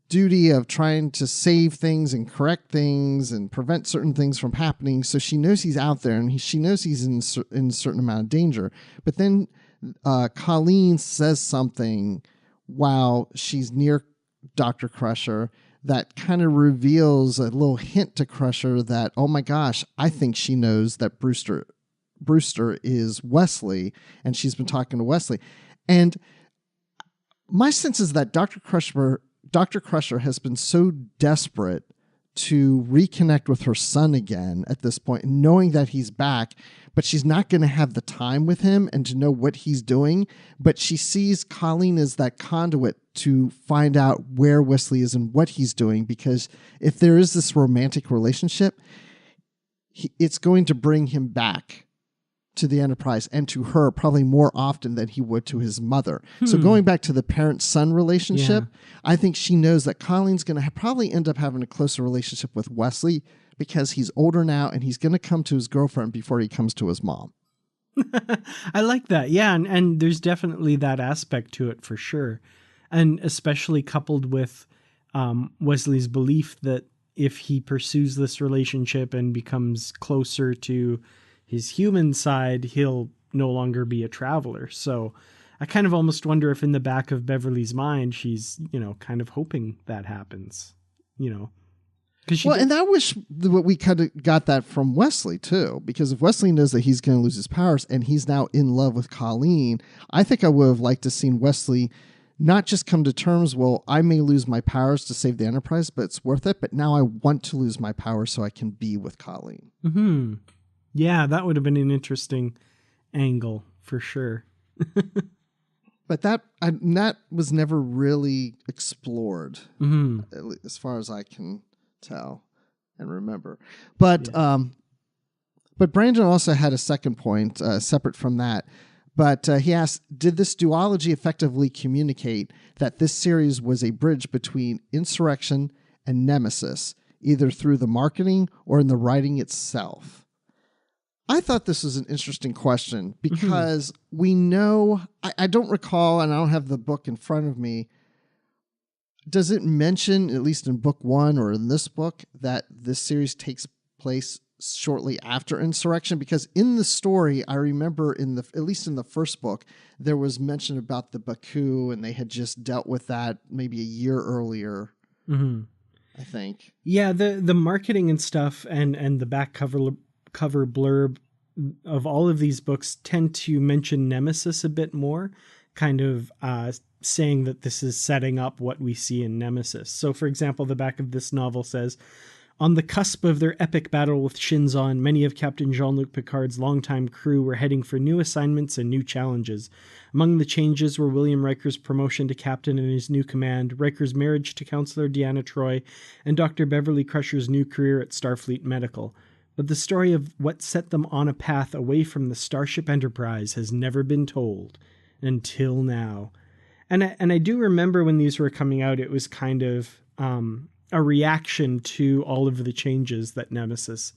duty of trying to save things and correct things and prevent certain things from happening. So she knows he's out there, and she knows he's in a certain amount of danger. But then Colleen says something while she's near Dr. Crusher that kind of reveals a little hint to Crusher that, oh my gosh, I think she knows that Brewster is Wesley, and she's been talking to Wesley. And my sense is that Dr. Crusher has been so desperate to reconnect with her son again at this point, knowing that he's back, but she's not going to have the time with him and to know what he's doing. But she sees Colleen as that conduit to find out where Wesley is and what he's doing, because if there is this romantic relationship, it's going to bring him back to the Enterprise, and to her probably more often than he would to his mother. So going back to the parent-son relationship, I think she knows that Colleen's going to probably end up having a closer relationship with Wesley because he's older now, and he's going to come to his girlfriend before he comes to his mom. I like that. Yeah. And there's definitely that aspect to it for sure. And especially coupled with Wesley's belief that if he pursues this relationship and becomes closer to his human side, he'll no longer be a traveler. So I kind of almost wonder if in the back of Beverly's mind, she's, kind of hoping that happens, and I wish we kind of got that from Wesley too, because if Wesley knows that he's going to lose his powers and he's now in love with Colleen, I think I would have liked to seen Wesley not just come to terms, well, I may lose my powers to save the Enterprise, but it's worth it. But now I want to lose my powers so I can be with Colleen. Mm-hmm. Yeah, that would have been an interesting angle for sure. But that was never really explored, as far as I can tell and remember. But Brandon also had a second point, separate from that. But he asked, did this duology effectively communicate that this series was a bridge between Insurrection and Nemesis, either through the marketing or in the writing itself? I thought this was an interesting question because we know, I don't recall, and I don't have the book in front of me. Does it mention, at least in book 1 or in this book, that this series takes place shortly after Insurrection? Because in the story, I remember at least in the first book, there was mention about the Baku, and they had just dealt with that maybe a year earlier, I think. Yeah, the marketing and stuff and the back cover blurb of all of these books tend to mention Nemesis a bit more, kind of saying that this is setting up what we see in Nemesis. So, for example, the back of this novel says, on the cusp of their epic battle with Shinzon, many of Captain Jean-Luc Picard's longtime crew were heading for new assignments and new challenges. Among the changes were William Riker's promotion to captain in his new command, Riker's marriage to Counselor Deanna Troi, and Dr. Beverly Crusher's new career at Starfleet Medical. But the story of what set them on a path away from the Starship Enterprise has never been told, until now. And I do remember when these were coming out, it was kind of a reaction to all of the changes that Nemesis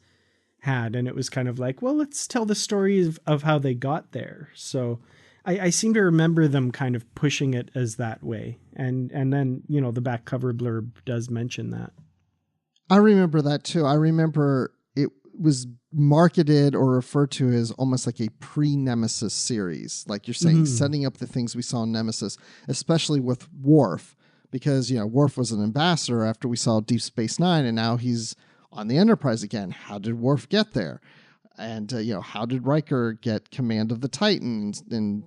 had. And it was kind of like, well, let's tell the story of how they got there. So I seem to remember them kind of pushing it as that way. And then, the back cover blurb does mention that. I remember that too. I remember it was marketed or referred to as almost like a pre-Nemesis series. Like you're saying, setting up the things we saw in Nemesis, especially with Worf. Because, Worf was an ambassador after we saw Deep Space Nine, and now he's on the Enterprise again. How did Worf get there? And, how did Riker get command of the Titans and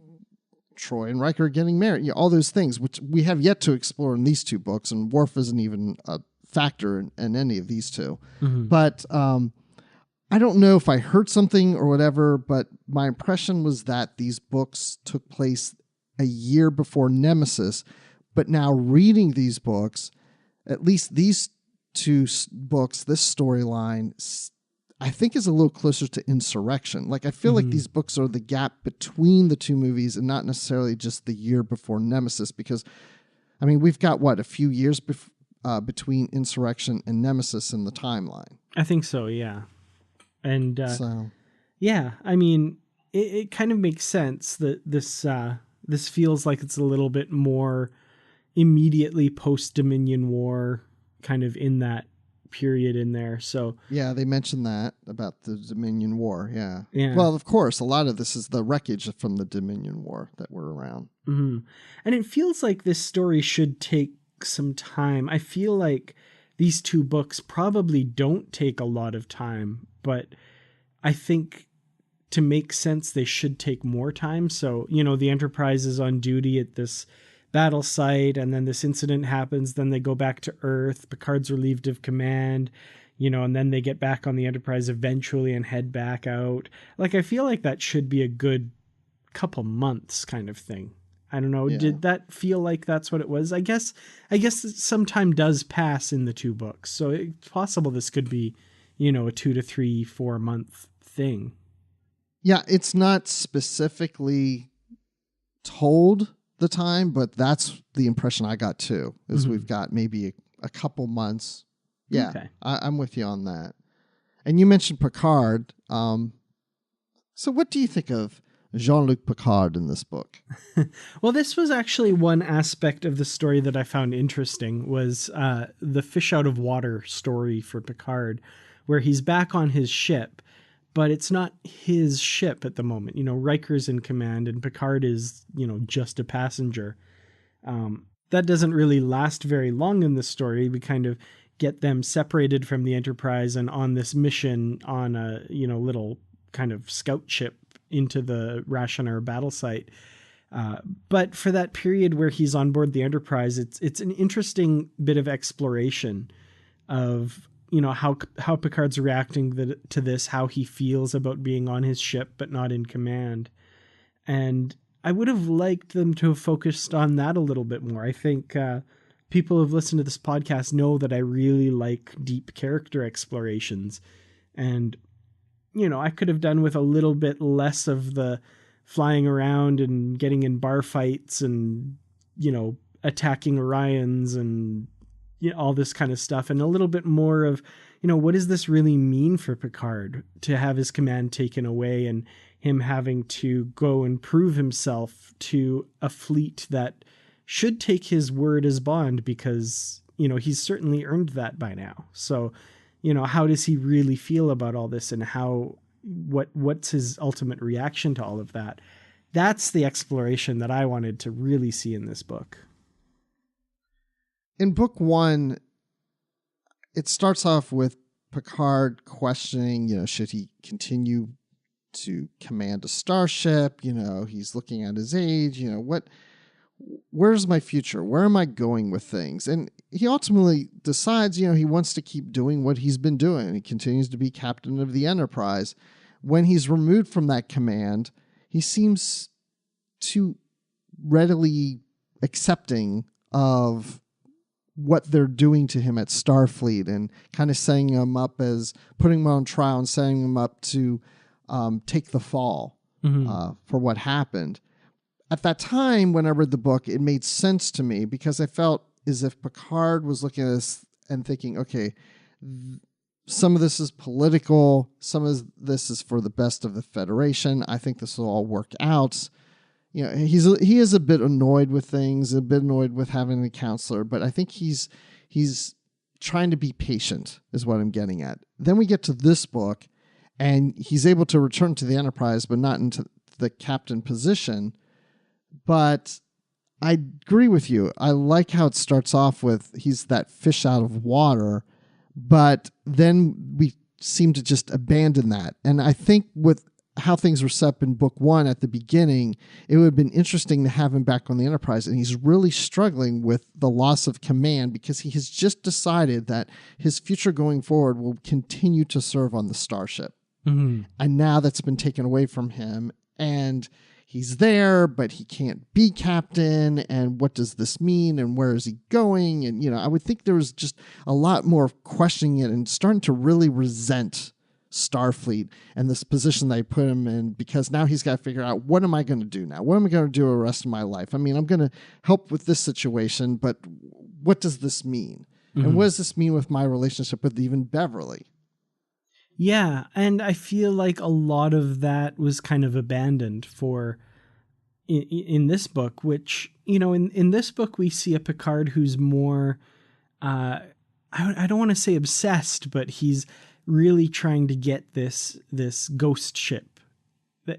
Troi and Riker getting married? All those things, which we have yet to explore in these two books, and Worf isn't even a factor in any of these two. But I don't know if I heard something or whatever, but my impression was that these books took place a year before Nemesis. But now reading these books, at least these two books, this storyline, I think is a little closer to Insurrection. Like, I feel like these books are the gap between the two movies and not necessarily just the year before Nemesis. Because, we've got, a few years between Insurrection and Nemesis in the timeline. I think so, yeah. And, yeah, it kind of makes sense that this feels like it's a little bit more immediately post-Dominion War, kind of in that period in there. So yeah, they mentioned that about the Dominion War. Yeah. Well, of course, a lot of this is the wreckage from the Dominion War that were around. And it feels like this story should take some time. I feel like these two books probably don't take a lot of time, but I think to make sense, they should take more time. So, the Enterprise is on duty at this battle site, and then this incident happens, then they go back to Earth, Picard's relieved of command, and then they get back on the Enterprise eventually and head back out. Like, I feel like that should be a good couple months kind of thing. I don't know. Yeah. Did that feel like that's what it was? I guess some time does pass in the two books, so it's possible this could be, a 2 to 3, 4 month thing. Yeah, it's not specifically told the time, but that's the impression I got too, is we've got maybe a couple months. Yeah, okay. I'm with you on that. And you mentioned Picard. So what do you think of Jean-Luc Picard in this book? Well, this was actually one aspect of the story that I found interesting, was the fish out of water story for Picard, where he's back on his ship, but it's not his ship at the moment. Riker's in command and Picard is, just a passenger. That doesn't really last very long in the story. We kind of get them separated from the Enterprise and on this mission on a, little kind of scout ship into the Rashonar battle site. But for that period where he's on board the Enterprise, it's an interesting bit of exploration of, how Picard's reacting to this, how he feels about being on his ship but not in command. And I would have liked them to have focused on that a little bit more. I think people who have listened to this podcast know that I really like deep character explorations. And, I could have done with a little bit less of the flying around and getting in bar fights and, attacking Orions and all this kind of stuff, and a little bit more of, what does this really mean for Picard to have his command taken away and him having to go and prove himself to a fleet that should take his word as bond, because, he's certainly earned that by now. So, how does he really feel about all this, and what's his ultimate reaction to all of that? That's the exploration that I wanted to really see in this book. In book one, it starts off with Picard questioning, should he continue to command a starship? He's looking at his age, where's my future? Where am I going with things? And he ultimately decides, he wants to keep doing what he's been doing. He continues to be captain of the Enterprise. When he's removed from that command, he seems too readily accepting of what they're doing to him at Starfleet, and kind of setting him up as putting him on trial and setting him up to take the fall for what happened. At that time, when I read the book, it made sense to me, because I felt as if Picard was looking at this and thinking, okay, some of this is political, some of this is for the best of the Federation. I think this will all work out. He is a bit annoyed with things, a bit annoyed with having a counselor, but I think he's trying to be patient, is what I'm getting at. Then we get to this book, and he's able to return to the Enterprise, but not into the captain position. But I agree with you. I like how it starts off with he's that fish out of water, but then we seem to just abandon that. And I think with how things were set up in book one at the beginning, it would have been interesting to have him back on the Enterprise. And he's really struggling with the loss of command, because he has just decided that his future going forward will continue to serve on the starship. Mm-hmm. And now that's been taken away from him, and he's there, but he can't be captain. And what does this mean? And where is he going? And, I would think there was just a lot more questioning it and starting to really resent Starfleet and this position they put him in, because now he's got to figure out, what am I going to do now? What am I going to do the rest of my life? I mean, I'm going to help with this situation, but what does this mean? Mm-hmm. And what does this mean with my relationship with even Beverly? Yeah, and I feel like a lot of that was kind of abandoned in this book, which, in this book we see a Picard who's more, I don't want to say obsessed, but he's really trying to get this ghost ship.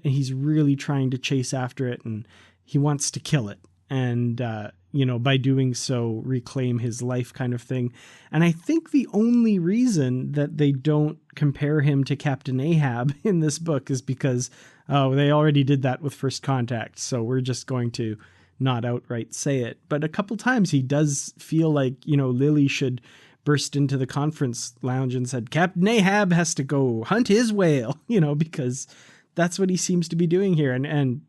He's really trying to chase after it, and he wants to kill it. And, by doing so, reclaim his life, kind of thing. And I think the only reason that they don't compare him to Captain Ahab in this book is because, they already did that with First Contact. So we're just going to not outright say it. But a couple times he does feel like, Lily should burst into the conference lounge and said, Captain Ahab has to go hunt his whale, because that's what he seems to be doing here. And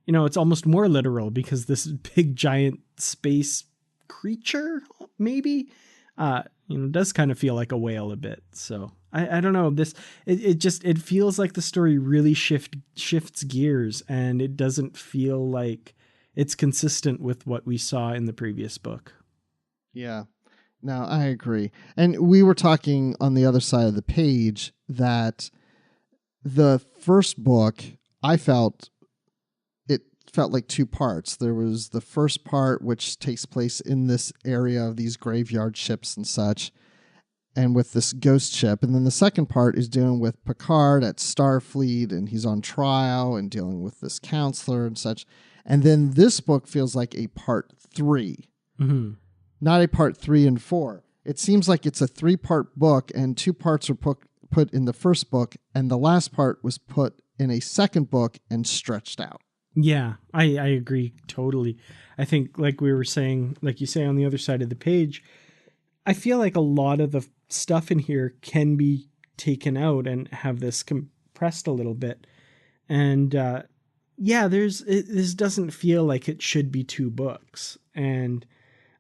it's almost more literal, because this big giant space creature, maybe, does kind of feel like a whale a bit. So I don't know, it feels like the story really shifts gears, and it doesn't feel like it's consistent with what we saw in the previous book. Yeah. No, I agree. And we were talking on the other side of the page that the first book, I felt like two parts. There was the first part, which takes place in this area of these graveyard ships and such, and with this ghost ship. And then the second part is dealing with Picard at Starfleet, and he's on trial and dealing with this counselor and such. And then this book feels like a part 3. Mm-hmm. Not a part 3 and 4. It seems like it's a 3-part book, and 2 parts were put in the first book, and the last part was put in a second book and stretched out. Yeah, I agree totally. I think, like we were saying, like you say on the other side of the page, I feel like a lot of the stuff in here can be taken out and have this compressed a little bit. And this doesn't feel like it should be 2 books. And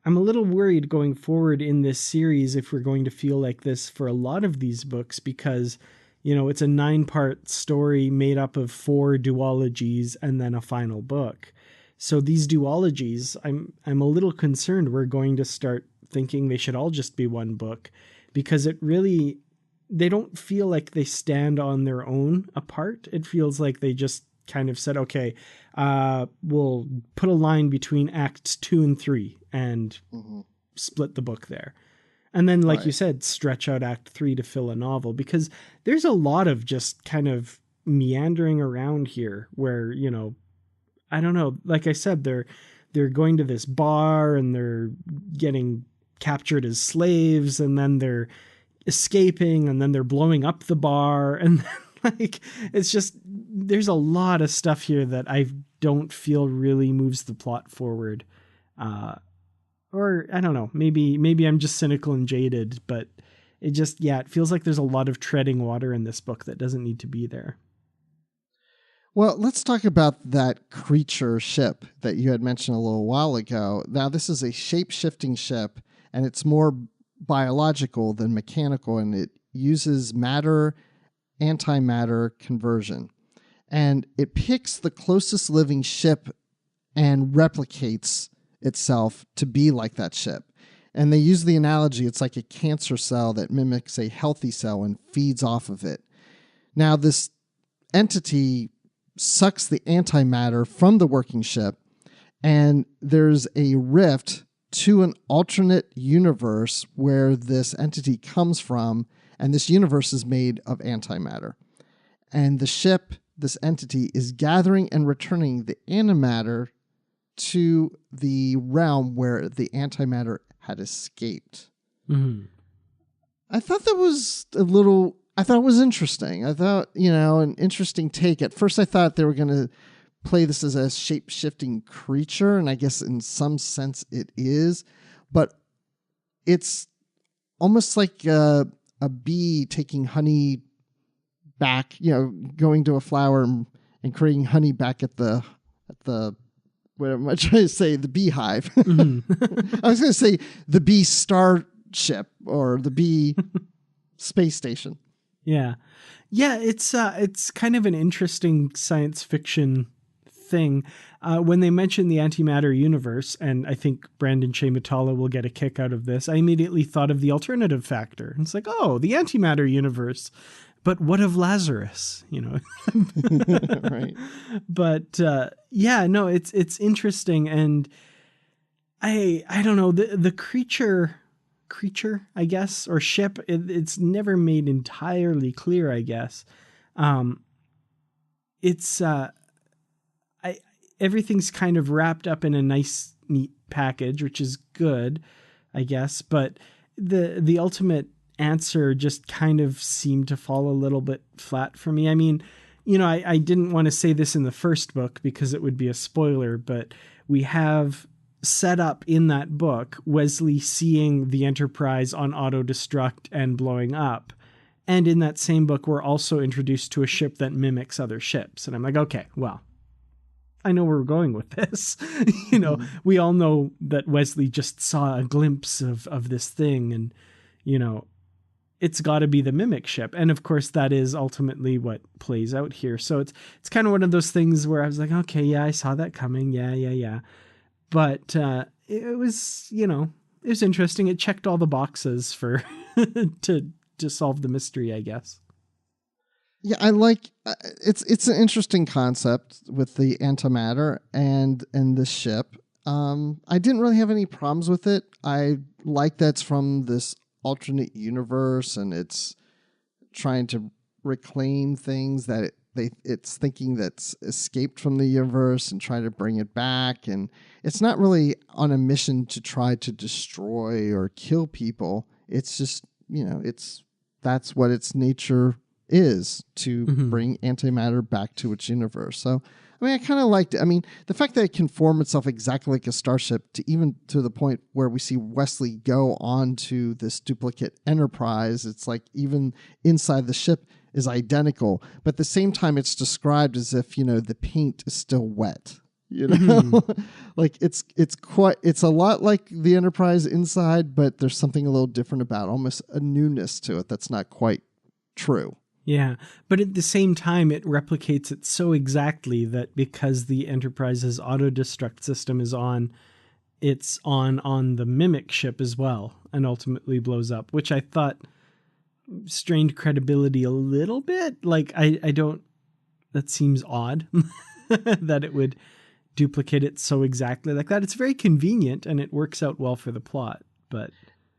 I'm a little worried going forward in this series if we're going to feel like this for a lot of these books, because, It's a 9-part story made up of 4 duologies and then a final book. So these duologies, I'm a little concerned we're going to start thinking they should all just be one book, because they don't feel like they stand on their own apart. It feels like they just kind of said, okay, we'll put a line between acts 2 and 3 and split the book there. And then, like you said, stretch out act 3 to fill a novel, because there's a lot of just kind of meandering around here where, I don't know, like I said, they're going to this bar and they're getting captured as slaves, and then they're escaping, and then they're blowing up the bar. And like, it's just, there's a lot of stuff here that I don't feel really moves the plot forward. Or I don't know, maybe I'm just cynical and jaded, but it feels like there's a lot of treading water in this book that doesn't need to be there. Well, let's talk about that creature ship that you had mentioned a little while ago. Now, this is a shape-shifting ship, and it's more biological than mechanical, and it uses matter, antimatter conversion. And it picks the closest living ship and replicates itself to be like that ship. And they use the analogy, it's like a cancer cell that mimics a healthy cell and feeds off of it. Now, this entity sucks the antimatter from the working ship, and there's a rift to an alternate universe where this entity comes from, and this universe is made of antimatter. And the ship, this entity, is gathering and returning the antimatter to the realm where the antimatter had escaped. Mm-hmm. I thought that was it was interesting. I thought, an interesting take. At first I thought they were going to play this as a shape-shifting creature, and I guess in some sense it is, but it's almost like a bee taking honey back, going to a flower and creating honey back at the what am I trying to say? The beehive. Mm-hmm. I was going to say the bee starship or the bee space station. Yeah. Yeah. It's kind of an interesting science fiction thing. When they mentioned the antimatter universe, and I think Brandon Shea Matala will get a kick out of this, I immediately thought of the alternative factor. It's like, oh, the antimatter universe. But what of Lazarus? Right. But it's interesting, and I don't know, the creature, I guess, or ship. It's never made entirely clear, I guess. Everything's kind of wrapped up in a nice, neat package, which is good, I guess. But the ultimate answer just kind of seemed to fall a little bit flat for me. I mean, I didn't want to say this in the first book because it would be a spoiler, but we have set up in that book Wesley seeing the Enterprise on auto-destruct and blowing up. And in that same book, we're also introduced to a ship that mimics other ships. And I'm like, okay, well, I know where we're going with this. We all know that Wesley just saw a glimpse of this thing, and, it's got to be the mimic ship. And of course, that is ultimately what plays out here. So it's kind of one of those things where I was like, okay, yeah, I saw that coming. Yeah. But it was, it was interesting. It checked all the boxes for to solve the mystery, I guess. Yeah, I like it's an interesting concept with the antimatter and the ship. I didn't really have any problems with it. I like that it's from this alternate universe, and it's trying to reclaim things that it's thinking that's escaped from the universe and try to bring it back. And it's not really on a mission to try to destroy or kill people. It's just, that's what its nature is, to bring antimatter back to its universe. So, I mean, I kind of liked it. I mean, the fact that it can form itself exactly like a starship, to the point where we see Wesley go on to this duplicate Enterprise. It's like even inside the ship is identical, but at the same time, it's described as if, the paint is still wet. Like it's a lot like the Enterprise inside, but there's something a little different about it, almost a newness to it that's not quite true. Yeah, but at the same time, it replicates it so exactly that because the Enterprise's auto-destruct system is on, it's on the Mimic ship as well, and ultimately blows up, which I thought strained credibility a little bit. Like, I don't, that seems odd that it would duplicate it so exactly like that. It's very convenient and it works out well for the plot, but...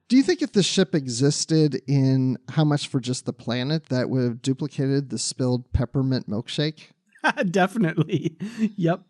Do you think if the ship existed in How Much for Just the Planet, that would have duplicated the spilled peppermint milkshake? Definitely. Yep.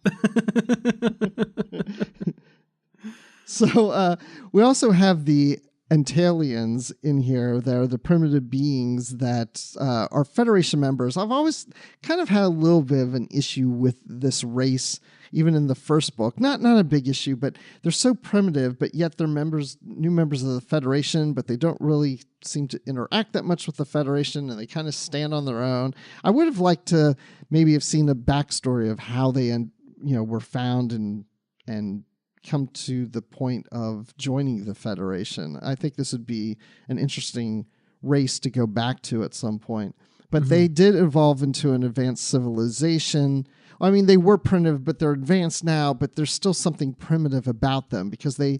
So we also have the Ontailians in here. They're the primitive beings that are Federation members. I've always kind of had a little bit of an issue with this race, even in the first book. Not a big issue, but they're so primitive, but yet they're new members of the Federation, but they don't really seem to interact that much with the Federation, and they kind of stand on their own. I would have liked to maybe have seen a backstory of how they were found and come to the point of joining the Federation. I think this would be an interesting race to go back to at some point. But they did evolve into an advanced civilization. I mean, they were primitive, but they're advanced now, but there's still something primitive about them because they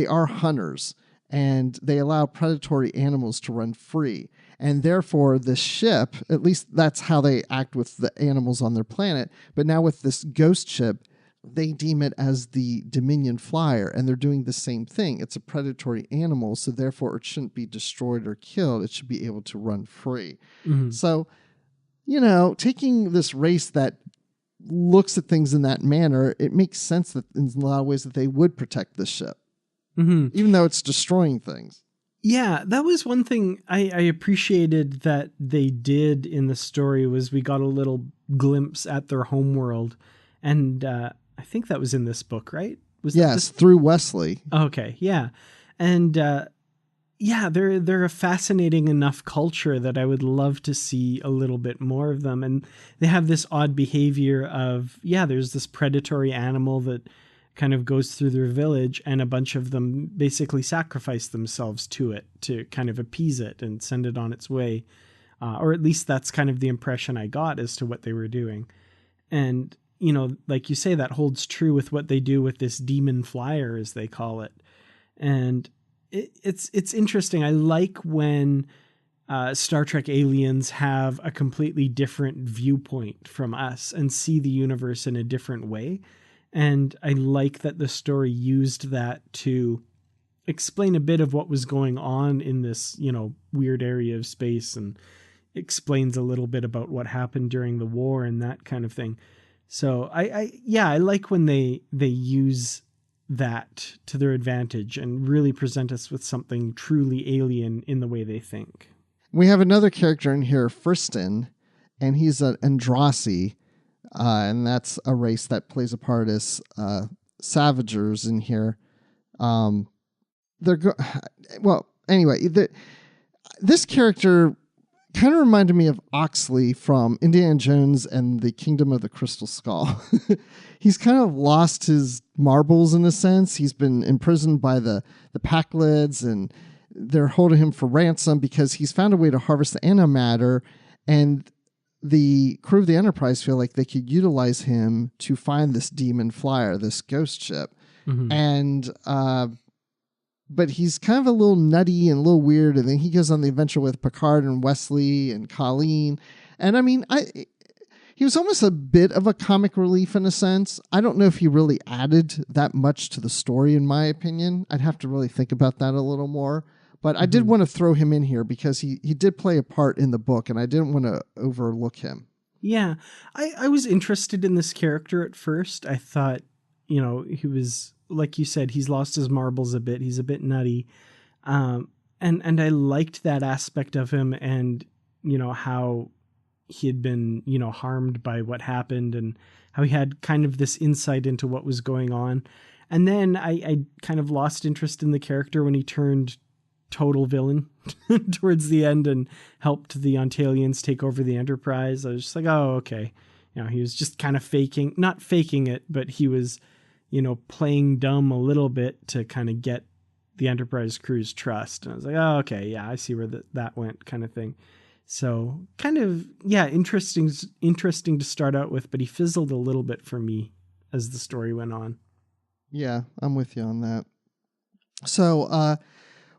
are hunters and they allow predatory animals to run free. And therefore, the ship, at least that's how they act with the animals on their planet. But now with this ghost ship, they deem it as the Dominion Flyer, and they're doing the same thing. It's a predatory animal, so therefore it shouldn't be destroyed or killed. It should be able to run free. Mm-hmm. So, taking this race that looks at things in that manner, it makes sense that in a lot of ways that they would protect this ship, even though it's destroying things. Yeah, that was one thing I appreciated that they did in the story was we got a little glimpse at their homeworld. And I think that was in this book, right? Yes, through Wesley. Okay, yeah. And they're a fascinating enough culture that I would love to see a little bit more of them. And they have this odd behavior of, there's this predatory animal that kind of goes through their village, and a bunch of them basically sacrifice themselves to it to kind of appease it and send it on its way. Or at least that's kind of the impression I got as to what they were doing. And like you say, that holds true with what they do with this demon flyer, as they call it. And it's interesting. I like when Star Trek aliens have a completely different viewpoint from us and see the universe in a different way. And I like that the story used that to explain a bit of what was going on in this, weird area of space, and explains a little bit about what happened during the war and that kind of thing. So I like when they use that to their advantage and really present us with something truly alien in the way they think. We have another character in here, Fristan, and he's an Andrasi, and that's a race that plays a part as Savagers in here. This character kind of reminded me of Oxley from Indiana Jones and the Kingdom of the Crystal Skull. He's kind of lost his marbles in a sense. He's been imprisoned by the Packlids, and they're holding him for ransom because he's found a way to harvest the antimatter, and the crew of the Enterprise feel like they could utilize him to find this demon flyer, this ghost ship. Mm-hmm. And but he's kind of a little nutty and a little weird, and then he goes on the adventure with Picard and Wesley and Colleen. And I mean, he was almost a bit of a comic relief in a sense. I don't know if he really added that much to the story, in my opinion. I'd have to really think about that a little more. But I did want to throw him in here because he did play a part in the book, and I didn't want to overlook him. Yeah, I was interested in this character at first. I thought, he was, like you said, he's lost his marbles a bit. He's a bit nutty. And I liked that aspect of him, and, how he had been, harmed by what happened, and how he had kind of this insight into what was going on. And then I kind of lost interest in the character when he turned total villain towards the end and helped the Ontailians take over the Enterprise. I was just like, oh, okay. He was just kind of not faking it, but he was, playing dumb a little bit to kind of get the Enterprise crew's trust. And I was like, oh, okay, yeah, I see where that went, kind of thing. So kind of, yeah, interesting to start out with, but he fizzled a little bit for me as the story went on. Yeah, I'm with you on that. So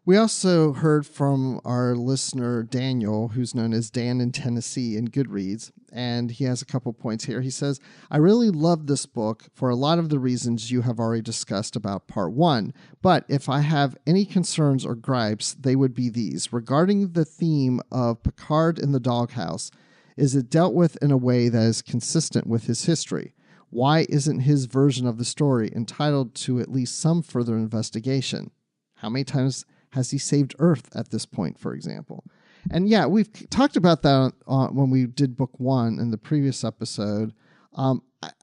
we also heard from our listener, Daniel, who's known as Dan in Tennessee in Goodreads, and he has a couple points here. He says, I really love this book for a lot of the reasons you have already discussed about part one, but if I have any concerns or gripes, they would be these. Regarding the theme of Picard in the doghouse, is it dealt with in a way that is consistent with his history? Why isn't his version of the story entitled to at least some further investigation? How many times has he saved Earth at this point, for example? And yeah, we've talked about that when we did book one in the previous episode.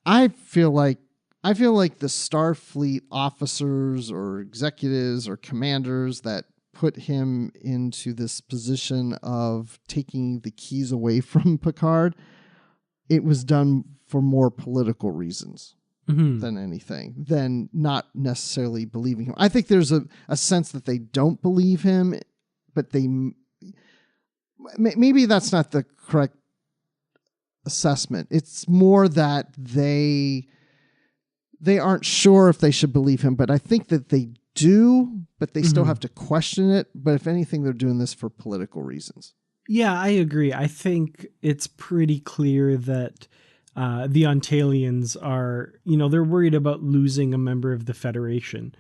I feel like the Starfleet officers or executives or commanders that put him into this position of taking the keys away from Picard, it was done for more political reasons than anything, than not necessarily believing him. I think there's a sense that they don't believe him, but maybe that's not the correct assessment. It's more that they aren't sure if they should believe him, but I think that they do, but they still have to question it. But if anything, they're doing this for political reasons. Yeah, I agree. I think it's pretty clear that the Ontailians are, they're worried about losing a member of the Federation.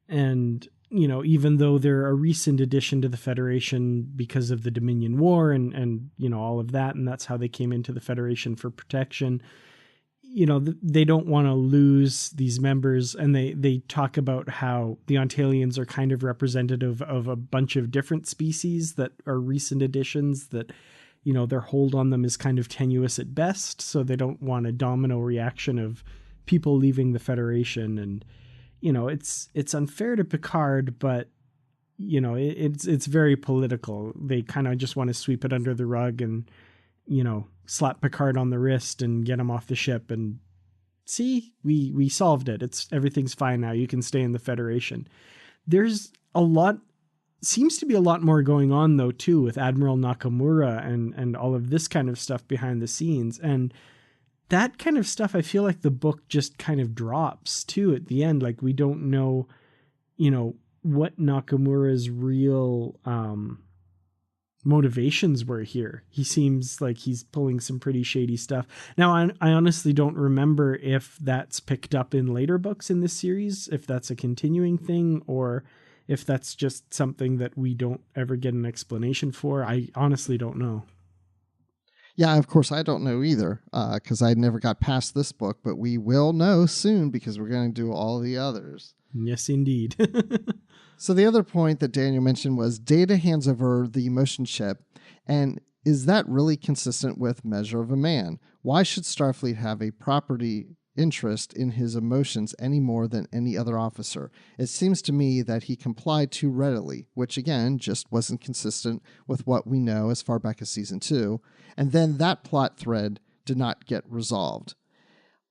And, even though they're a recent addition to the Federation because of the Dominion War and all of that, and that's how they came into the Federation for protection, they don't want to lose these members. And they talk about how the Ontailians are kind of representative of a bunch of different species that are recent additions that, their hold on them is kind of tenuous at best. So they don't want a domino reaction of people leaving the Federation. And, it's unfair to Picard, but, it's very political. They kind of just want to sweep it under the rug and, slap Picard on the wrist and get him off the ship and see, we solved it. Everything's fine now. You can stay in the Federation. There's seems to be a lot more going on though too with Admiral Nakamura and all of this kind of stuff behind the scenes. And that kind of stuff, I feel like the book just kind of drops too at the end. Like we don't know, what Nakamura's real motivations were here. He seems like he's pulling some pretty shady stuff. Now, I honestly don't remember if that's picked up in later books in this series, if that's a continuing thing, or if that's just something that we don't ever get an explanation for. I honestly don't know. Yeah, of course, I don't know either, because I never got past this book, but we will know soon because we're going to do all the others. Yes, indeed. So the other point that Daniel mentioned was Data hands over the emotion chip, and is that really consistent with Measure of a Man? Why should Starfleet have a property interest in his emotions any more than any other officer? It seems to me that he complied too readily, which again just wasn't consistent with what we know as far back as season 2, and then that plot thread did not get resolved.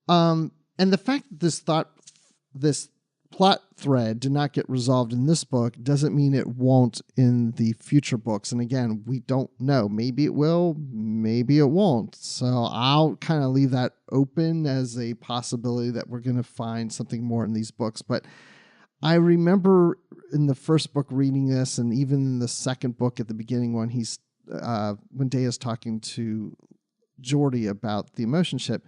And the fact that this plot thread did not get resolved in this book doesn't mean it won't in the future books. And again, we don't know. Maybe it will, maybe it won't. So I'll kind of leave that open as a possibility that we're going to find something more in these books. But I remember in the first book reading this, and even in the second book at the beginning when when Daya's talking to Geordi about the emotion chip,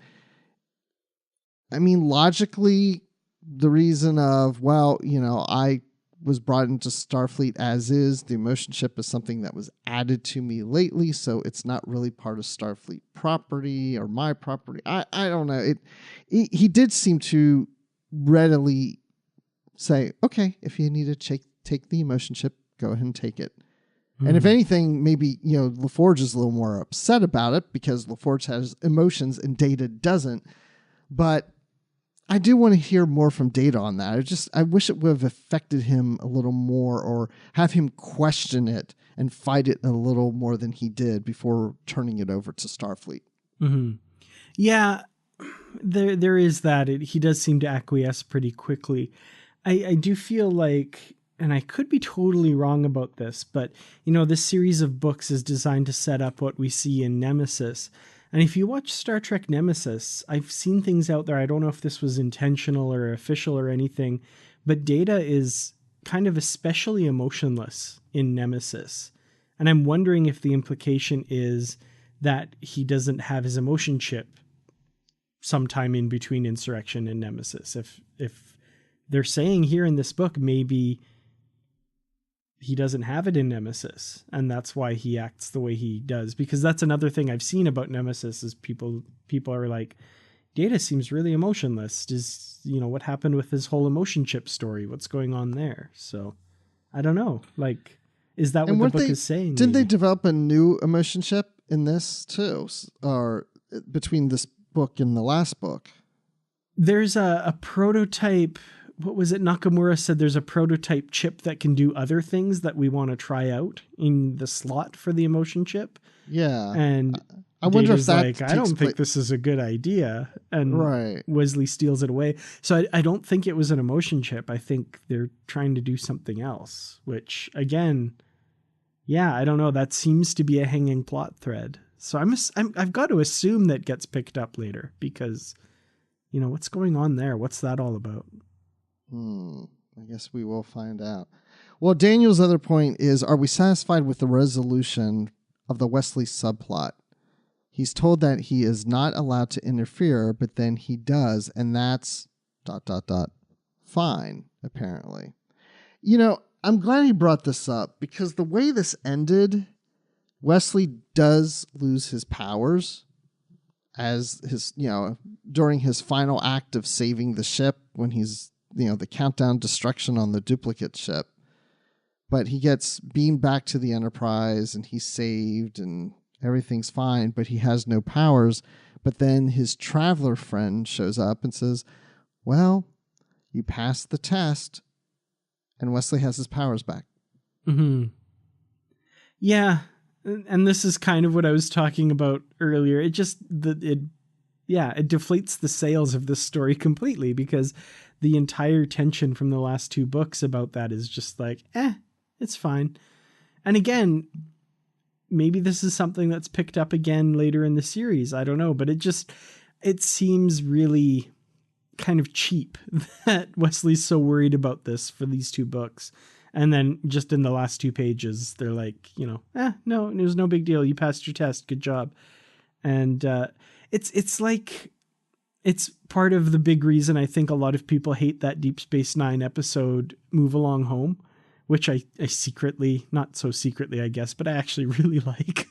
I mean, logically, the reason of, I was brought into Starfleet as is, the emotion chip is something that was added to me lately, so it's not really part of Starfleet property or my property. I don't know. He did seem to readily say, okay, if you need to take the emotion chip, go ahead and take it. And if anything, maybe, LaForge is a little more upset about it because LaForge has emotions and Data doesn't. But I do want to hear more from Data on that. I wish it would have affected him a little more, or have him question it and fight it a little more than he did before turning it over to Starfleet. Mm-hmm. Yeah, there is that. He does seem to acquiesce pretty quickly. I do feel like and I could be totally wrong about this, but, this series of books is designed to set up what we see in Nemesis. And if you watch Star Trek Nemesis, I've seen things out there. I don't know if this was intentional or official or anything, but Data is kind of especially emotionless in Nemesis. And I'm wondering if the implication is that he doesn't have his emotion chip sometime in between Insurrection and Nemesis. If they're saying here in this book, maybe he doesn't have it in Nemesis, and that's why he acts the way he does. Because that's another thing I've seen about Nemesis is people are like, Data seems really emotionless. What happened with his whole emotion chip story? What's going on there? So I don't know. Like, is that what the book is saying? Didn't they develop a new emotion chip in this too? Or between this book and the last book? There's a prototype. What was it? Nakamura said there's a prototype chip that can do other things that we want to try out in the slot for the emotion chip. Yeah. And I wonder if that like, I don't think this is a good idea. And right. Wesley steals it away. So I don't think it was an emotion chip. I think they're trying to do something else, which again, yeah, I don't know. That seems to be a hanging plot thread. So I've got to assume that gets picked up later because, what's going on there? What's that all about? I guess we will find out. Well, Daniel's other point is, are we satisfied with the resolution of the Wesley subplot? He's told that he is not allowed to interfere, but then he does, and that's ... fine, apparently. I'm glad he brought this up because the way this ended, Wesley does lose his powers as his, during his final act of saving the ship when he's, the countdown destruction on the duplicate ship. But he gets beamed back to the Enterprise and he's saved and everything's fine, but he has no powers. But then his traveler friend shows up and says, well, you passed the test. And Wesley has his powers back. Mm-hmm. Yeah. And this is kind of what I was talking about earlier. It deflates the sails of this story completely because the entire tension from the last two books about that is just like, it's fine. And again, maybe this is something that's picked up again later in the series. I don't know, but it seems really kind of cheap that Wesley's so worried about this for these two books. And then just in the last 2 pages, they're like, no, it was no big deal. You passed your test. Good job. And it's like, it's part of the big reason I think a lot of people hate that Deep Space Nine episode, Move Along Home, which I secretly, not so secretly, I guess, but I actually really like,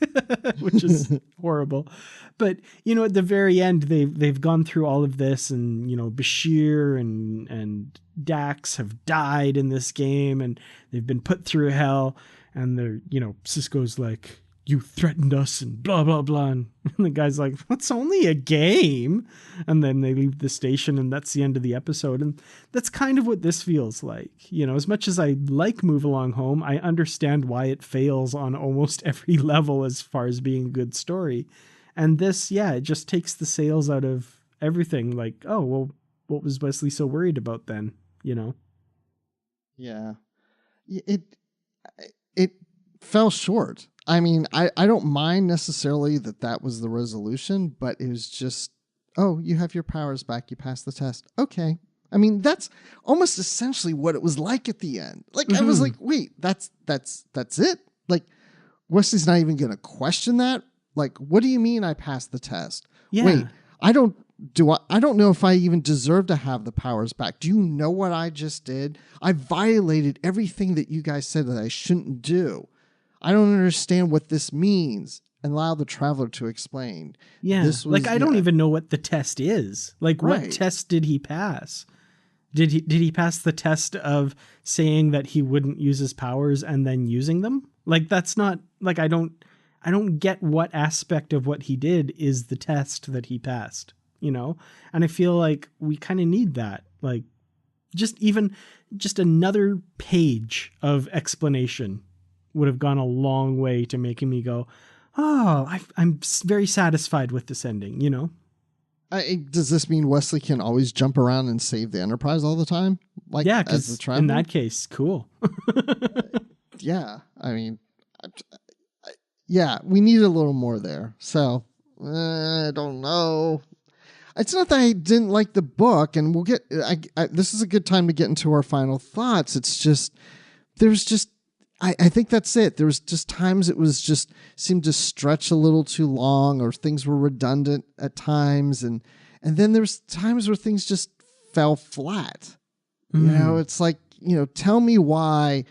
which is horrible. But, at the very end, they've gone through all of this and, Bashir and Dax have died in this game and they've been put through hell. And they're, Sisko's like, you threatened us and blah, blah, blah. And the guy's like, it's only a game. And then they leave the station and that's the end of the episode. And that's kind of what this feels like. As much as I like Move Along Home, I understand why it fails on almost every level as far as being a good story. And this, it just takes the sails out of everything. Like, oh, well, what was Wesley so worried about then? Yeah. It fell short. I mean, I don't mind necessarily that was the resolution, but it was just, oh, you have your powers back. You passed the test. Okay. I mean, that's almost essentially what it was like at the end. Like, I was like, wait, that's it? Like, Wesley's not even going to question that? Like, what do you mean I passed the test? Yeah. Wait, I don't know if I even deserve to have the powers back. Do you know what I just did? I violated everything that you guys said that I shouldn't do. I don't understand what this means. And allow the traveler to explain. Yeah. I don't even know what the test is. Like, right. What test did he pass? Did he pass the test of saying that he wouldn't use his powers and then using them? Like, that's not, like, I don't get what aspect of what he did is the test that he passed, And I feel like we kind of need that. Like, just another page of explanation would have gone a long way to making me go, oh, I'm very satisfied with this ending, Does this mean Wesley can always jump around and save the Enterprise all the time? Like, Yeah, as the because traveler. in that case, cool. Yeah, I mean, yeah, we need a little more there. So I don't know. It's not that I didn't like the book, and we'll get. This is a good time to get into our final thoughts. It's just there's just. I think that's it. There was just times it was just seemed to stretch a little too long, or things were redundant at times, and then there's times where things just fell flat. You know, it's like, tell me why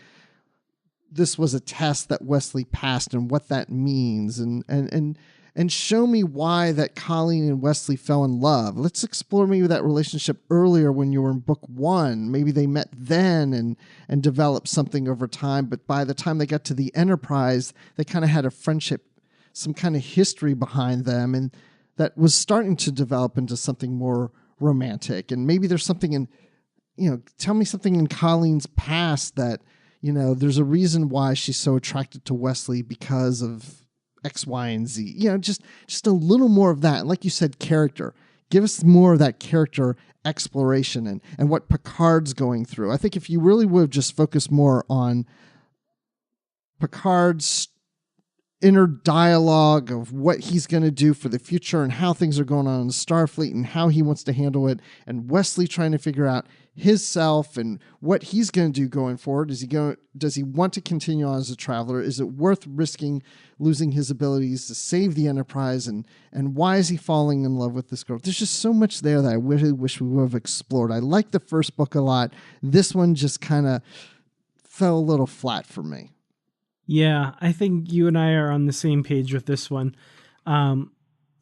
this was a test that Wesley passed and what that means, and show me why that Colleen and Wesley fell in love. Let's explore maybe that relationship earlier when you were in book 1. Maybe they met then and developed something over time, but by the time they got to the Enterprise, they kind of had a friendship, some kind of history behind them, and that was starting to develop into something more romantic. And maybe there's something in, tell me something in Colleen's past that, there's a reason why she's so attracted to Wesley because of X, Y, and Z. Just a little more of that. And like you said, character. Give us more of that character exploration and what Picard's going through. I think if you really would have just focused more on Picard's inner dialogue of what he's going to do for the future and how things are going on in Starfleet and how he wants to handle it, and Wesley trying to figure out his self and what he's going to do going forward. Does he want to continue on as a traveler? Is it worth risking losing his abilities to save the Enterprise? And why is he falling in love with this girl? There's just so much there that I really wish we would have explored. I liked the first book a lot. This one just kind of fell a little flat for me. Yeah, I think you and I are on the same page with this one.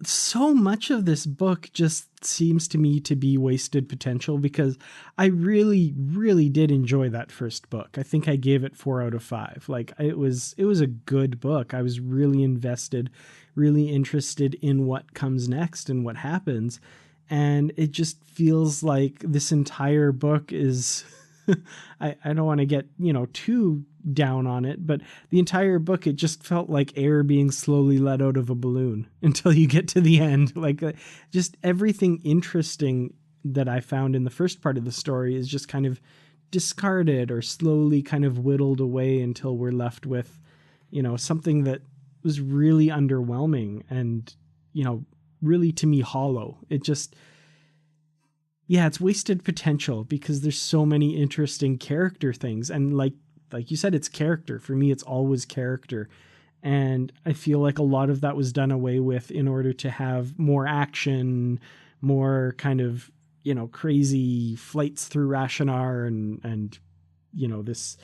So much of this book just seems to me to be wasted potential, because I really, really did enjoy that first book. I think I gave it 4 out of 5. Like, it was a good book. I was really invested, really interested in what comes next and what happens. And it just feels like this entire book is, I don't want to get, too down on it, but the entire book, it just felt like air being slowly let out of a balloon until you get to the end. Like, just everything interesting that I found in the first part of the story is just kind of discarded or slowly kind of whittled away until we're left with, something that was really underwhelming and, really, to me, hollow. It just, yeah, it's wasted potential because there's so many interesting character things. And like you said, it's character. For me, it's always character. And I feel like a lot of that was done away with in order to have more action, more kind of, crazy flights through Rashanar and this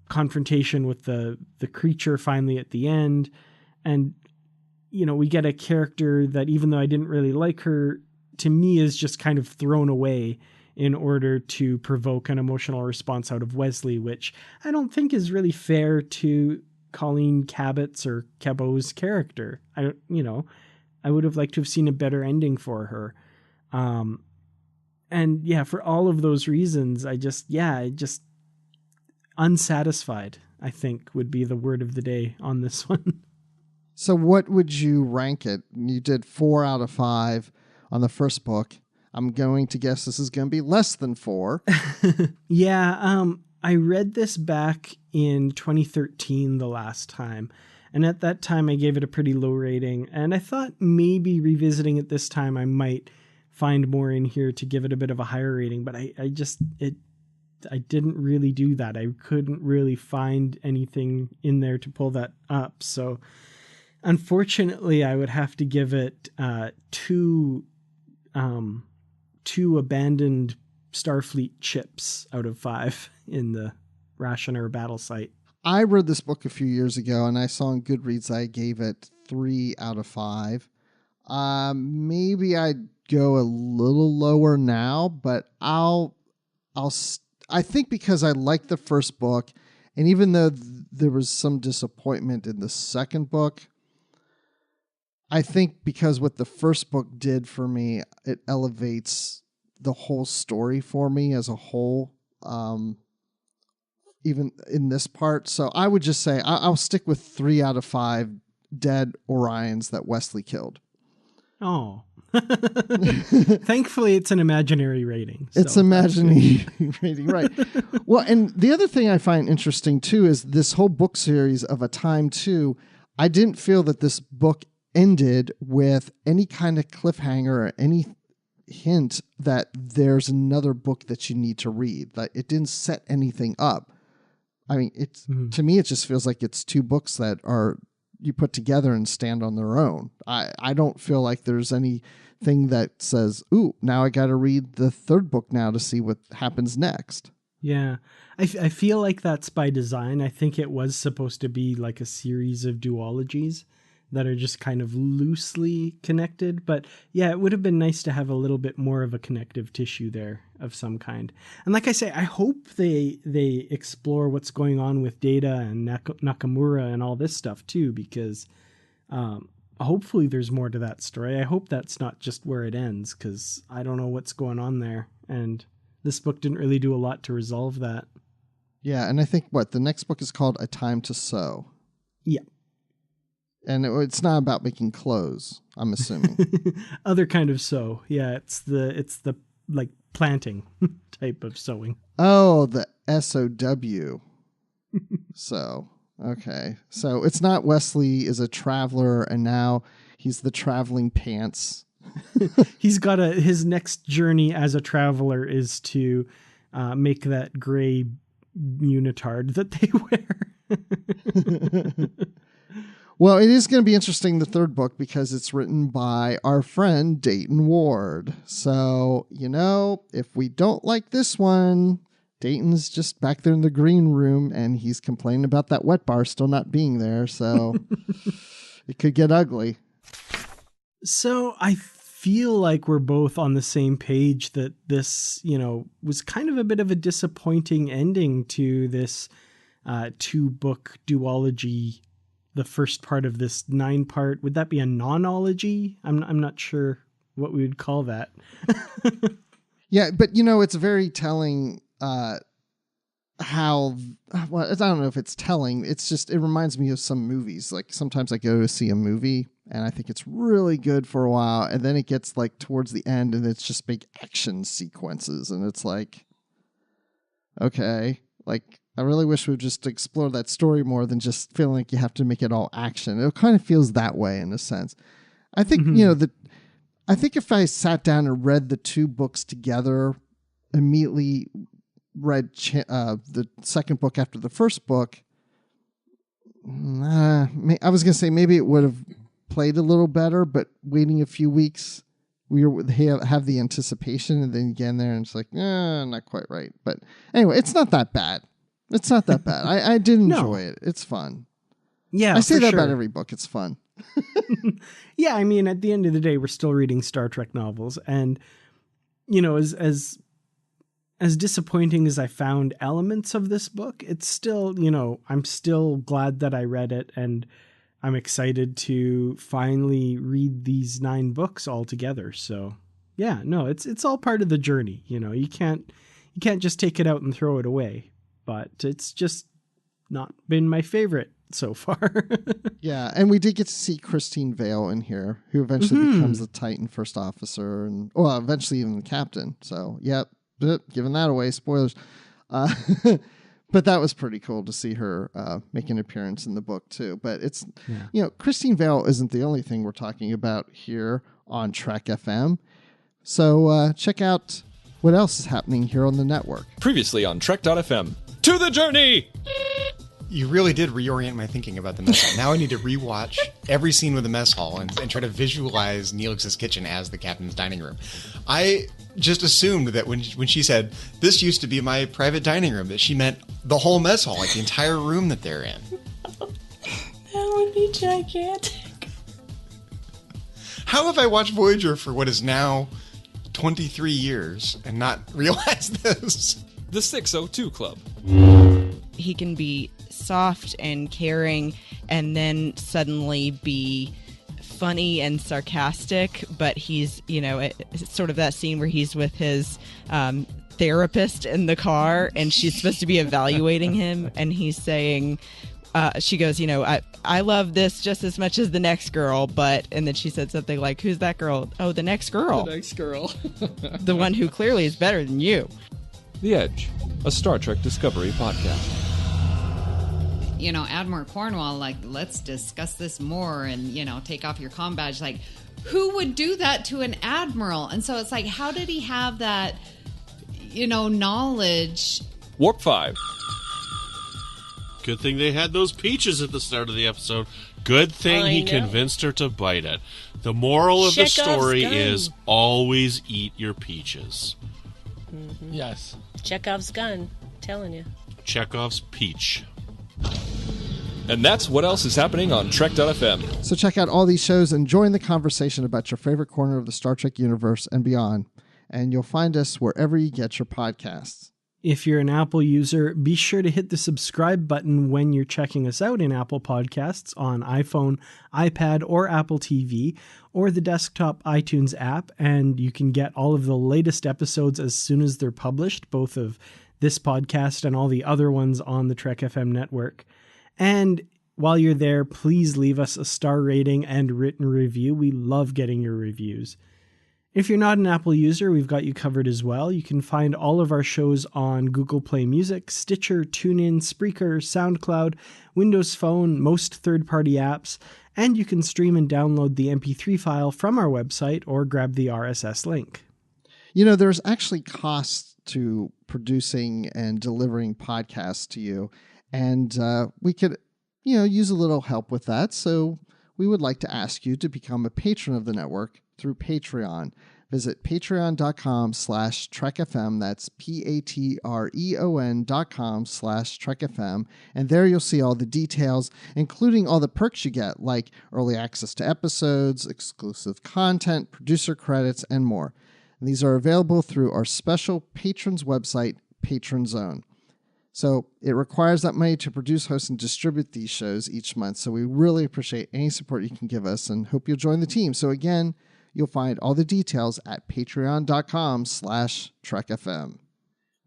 confrontation with the creature finally at the end. And, we get a character that, even though I didn't really like her, to me is just kind of thrown away in order to provoke an emotional response out of Wesley, which I don't think is really fair to Colleen Cabot's or Cabot's character. I would have liked to have seen a better ending for her. And yeah, for all of those reasons, I just unsatisfied, I think, would be the word of the day on this one. So what would you rank it? You did 4 out of 5 on the first book. I'm going to guess this is going to be less than 4. Yeah, I read this back in 2013 the last time. And at that time, I gave it a pretty low rating. And I thought maybe revisiting it this time, I might find more in here to give it a bit of a higher rating. But I didn't really do that. I couldn't really find anything in there to pull that up. So unfortunately, I would have to give it 2 abandoned Starfleet chips out of 5 in the Rashanar battle site. I read this book a few years ago, and I saw on Goodreads I gave it 3 out of 5. Maybe I'd go a little lower now, but I think because I liked the first book, and even though there was some disappointment in the second book, I think because what the first book did for me, it elevates the whole story for me as a whole, even in this part. So I would just say I'll stick with 3 out of 5 dead Orions that Wesley killed. Oh. Thankfully, it's an imaginary rating. So it's imaginary rating, right. Well, and the other thing I find interesting, too, is this whole book series of A Time, too. I didn't feel that this book ended with any kind of cliffhanger or any hint that there's another book that you need to read. Like, it didn't set anything up. I mean, to me, it just feels like it's two books that are you put together and stand on their own. I don't feel like there's anything that says, ooh, now I got to read the third book now to see what happens next. Yeah. I feel like that's by design. I think it was supposed to be like a series of duologies that are just kind of loosely connected. But yeah, it would have been nice to have a little bit more of a connective tissue there of some kind. And like I say, I hope they explore what's going on with Data and Nakamura and all this stuff too, because hopefully there's more to that story. I hope that's not just where it ends, because I don't know what's going on there. And this book didn't really do a lot to resolve that. Yeah, and I think, the next book is called A Time to Sew. Yeah. And it's not about making clothes, I'm assuming. Other kind of sew. Yeah, it's the like planting type of sewing. Oh, the SOW. So, okay. So it's not Wesley is a traveler and now he's the traveling pants. He's got his next journey as a traveler is to make that gray unitard that they wear. Well, it is going to be interesting, the third book, because it's written by our friend Dayton Ward. So, if we don't like this one, Dayton's just back there in the green room and he's complaining about that wet bar still not being there. So it could get ugly. So I feel like we're both on the same page that this, was kind of a bit of a disappointing ending to this 2-book duology. The first part of this 9-part, would that be a nonology? I'm not sure what we would call that. Yeah, but it's very telling I don't know if it's telling. It's just, it reminds me of some movies. Like sometimes I go to see a movie and I think it's really good for a while. And then it gets like towards the end and it's just big action sequences. And it's like, okay, like, I really wish we'd just explore that story more than just feeling like you have to make it all action. It kind of feels that way in a sense. I think, I think if I sat down and read the 2 books together, immediately read the second book after the first book, I was going to say maybe it would have played a little better, but waiting a few weeks, we have the anticipation and then you get in there and it's like, not quite right. But anyway, it's not that bad. It's not that bad. I did enjoy it. It's fun. Yeah, I say that about every book. It's fun. Yeah, I mean, at the end of the day, we're still reading Star Trek novels. And, as disappointing as I found elements of this book, it's still, I'm still glad that I read it. And I'm excited to finally read these 9 books all together. So, yeah, no, it's all part of the journey. You can't just take it out and throw it away. But it's just not been my favorite so far. Yeah, and we did get to see Christine Vale in here, who eventually becomes the Titan first officer and, eventually even the captain. So, yep, giving that away, spoilers. But that was pretty cool to see her make an appearance in the book, too. But it's, Christine Vale isn't the only thing we're talking about here on Trek FM. So check out what else is happening here on the network. Previously on Trek.fm. To the journey! You really did reorient my thinking about the mess hall. Now I need to rewatch every scene with the mess hall and try to visualize Neelix's kitchen as the captain's dining room. I just assumed that when she said, this used to be my private dining room, that she meant the whole mess hall, like the entire room that they're in. That would be gigantic. How have I watched Voyager for what is now 23 years and not realized this? The 602 Club. He can be soft and caring and then suddenly be funny and sarcastic, but he's, it's sort of that scene where he's with his therapist in the car and she's supposed to be evaluating him and he's saying, she goes, I love this just as much as the next girl, and then she said something like, who's that girl? Oh, the next girl. The next girl. The one who clearly is better than you. The Edge, a Star Trek Discovery podcast. Admiral Cornwall, let's discuss this more and, take off your comm badge. Who would do that to an admiral? And so it's how did he have that, knowledge? Warp 5. Good thing they had those peaches at the start of the episode. Good thing he convinced her to bite it. The moral of the story is always eat your peaches. Mm-hmm. Yes. Chekhov's gun. Telling you. Chekhov's peach. And that's what else is happening on Trek.fm. So check out all these shows and join the conversation about your favorite corner of the Star Trek universe and beyond. And you'll find us wherever you get your podcasts. If you're an Apple user, be sure to hit the subscribe button when you're checking us out in Apple Podcasts on iPhone, iPad, or Apple TV, or the desktop iTunes app, and you can get all of the latest episodes as soon as they're published, both of this podcast and all the other ones on the Trek FM network. And while you're there, please leave us a star rating and written review. We love getting your reviews. If you're not an Apple user, we've got you covered as well. You can find all of our shows on Google Play Music, Stitcher, TuneIn, Spreaker, SoundCloud, Windows Phone, most third-party apps, and you can stream and download the MP3 file from our website or grab the RSS link. There's actually costs to producing and delivering podcasts to you, and we could, use a little help with that. So we would like to ask you to become a patron of the network through Patreon. Visit patreon.com/TrekFM. That's patreon.com/TrekFM. And there you'll see all the details, including all the perks you get, like early access to episodes, exclusive content, producer credits, and more. And these are available through our special patrons website, Patron Zone. So it requires that money to produce, host, and distribute these shows each month. So we really appreciate any support you can give us and hope you'll join the team. So again, you'll find all the details at patreon.com/TrekFM.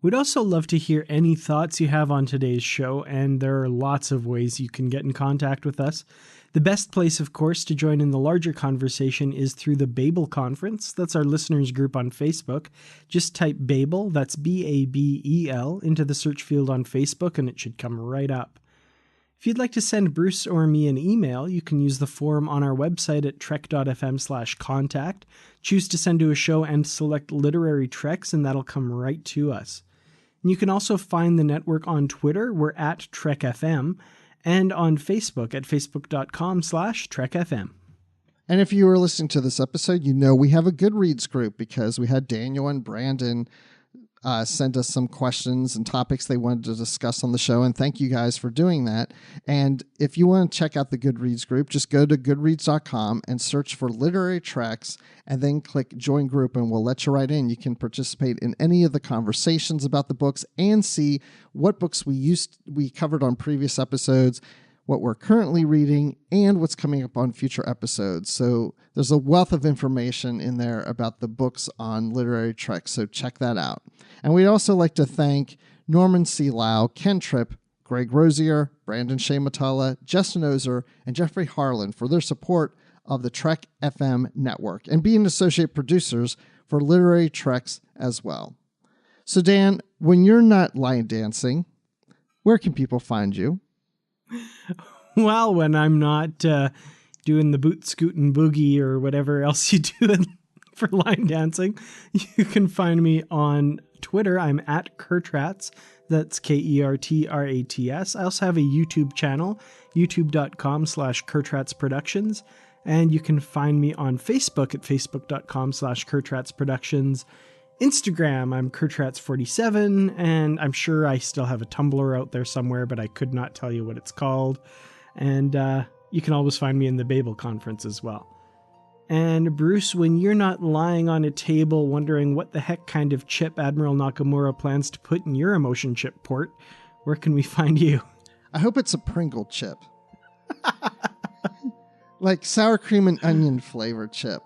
We'd also love to hear any thoughts you have on today's show, and there are lots of ways you can get in contact with us. The best place, of course, to join in the larger conversation is through the Babel Conference. That's our listeners group on Facebook. Just type Babel, that's Babel, into the search field on Facebook, and it should come right up. If you'd like to send Bruce or me an email, you can use the form on our website at trek.fm/contact. Choose to send to a show and select Literary Treks, and that'll come right to us. And you can also find the network on Twitter. We're at TrekFM, and on Facebook at facebook.com/TrekFM. And if you were listening to this episode, we have a Goodreads group because we had Daniel and Brandon send us some questions and topics they wanted to discuss on the show. And thank you guys for doing that. And if you want to check out the Goodreads group, just go to goodreads.com and search for Literary Treks and then click Join Group, and we'll let you right in. You can participate in any of the conversations about the books and see what books we covered on previous episodes, what we're currently reading, and what's coming up on future episodes. So there's a wealth of information in there about the books on Literary Treks, so check that out. And we'd also like to thank Norman C. Lau, Ken Tripp, Greg Rosier, Brandon Shea Matala, Justin Ozer, and Jeffrey Harlan for their support of the Trek FM network and being associate producers for Literary Treks as well. So Dan, when you're not line dancing, where can people find you? Well, when I'm not doing the boot scootin' boogie or whatever else you do for line dancing, you can find me on Twitter. I'm at Kertrats. That's Kertrats. I also have a YouTube channel, youtube.com/Kertrats Productions. And you can find me on Facebook at facebook.com/Kertrats Productions. Instagram, I'm Kertrats47, and I'm sure I still have a Tumblr out there somewhere, but I could not tell you what it's called. And you can always find me in the Babel Conference as well. And Bruce, when you're not lying on a table wondering what the heck kind of chip Admiral Nakamura plans to put in your emotion chip port, where can we find you? I hope it's a Pringle chip. Like sour cream and onion flavored chip.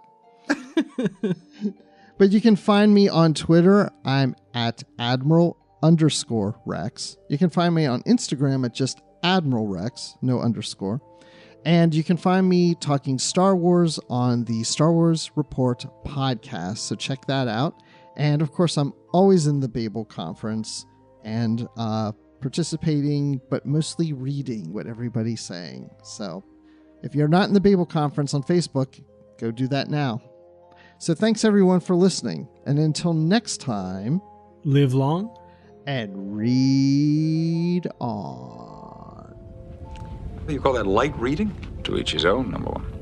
But you can find me on Twitter. I'm at Admiral_Rex. You can find me on Instagram at just Admiral Rex, no underscore. And you can find me talking Star Wars on the Star Wars Report podcast, so check that out. And of course, I'm always in the Babel Conference and participating, but mostly reading what everybody's saying. So if you're not in the Babel Conference on Facebook, go do that now. So thanks everyone for listening. And until next time, live long and read on. What do you call that, light reading? To each his own, number one.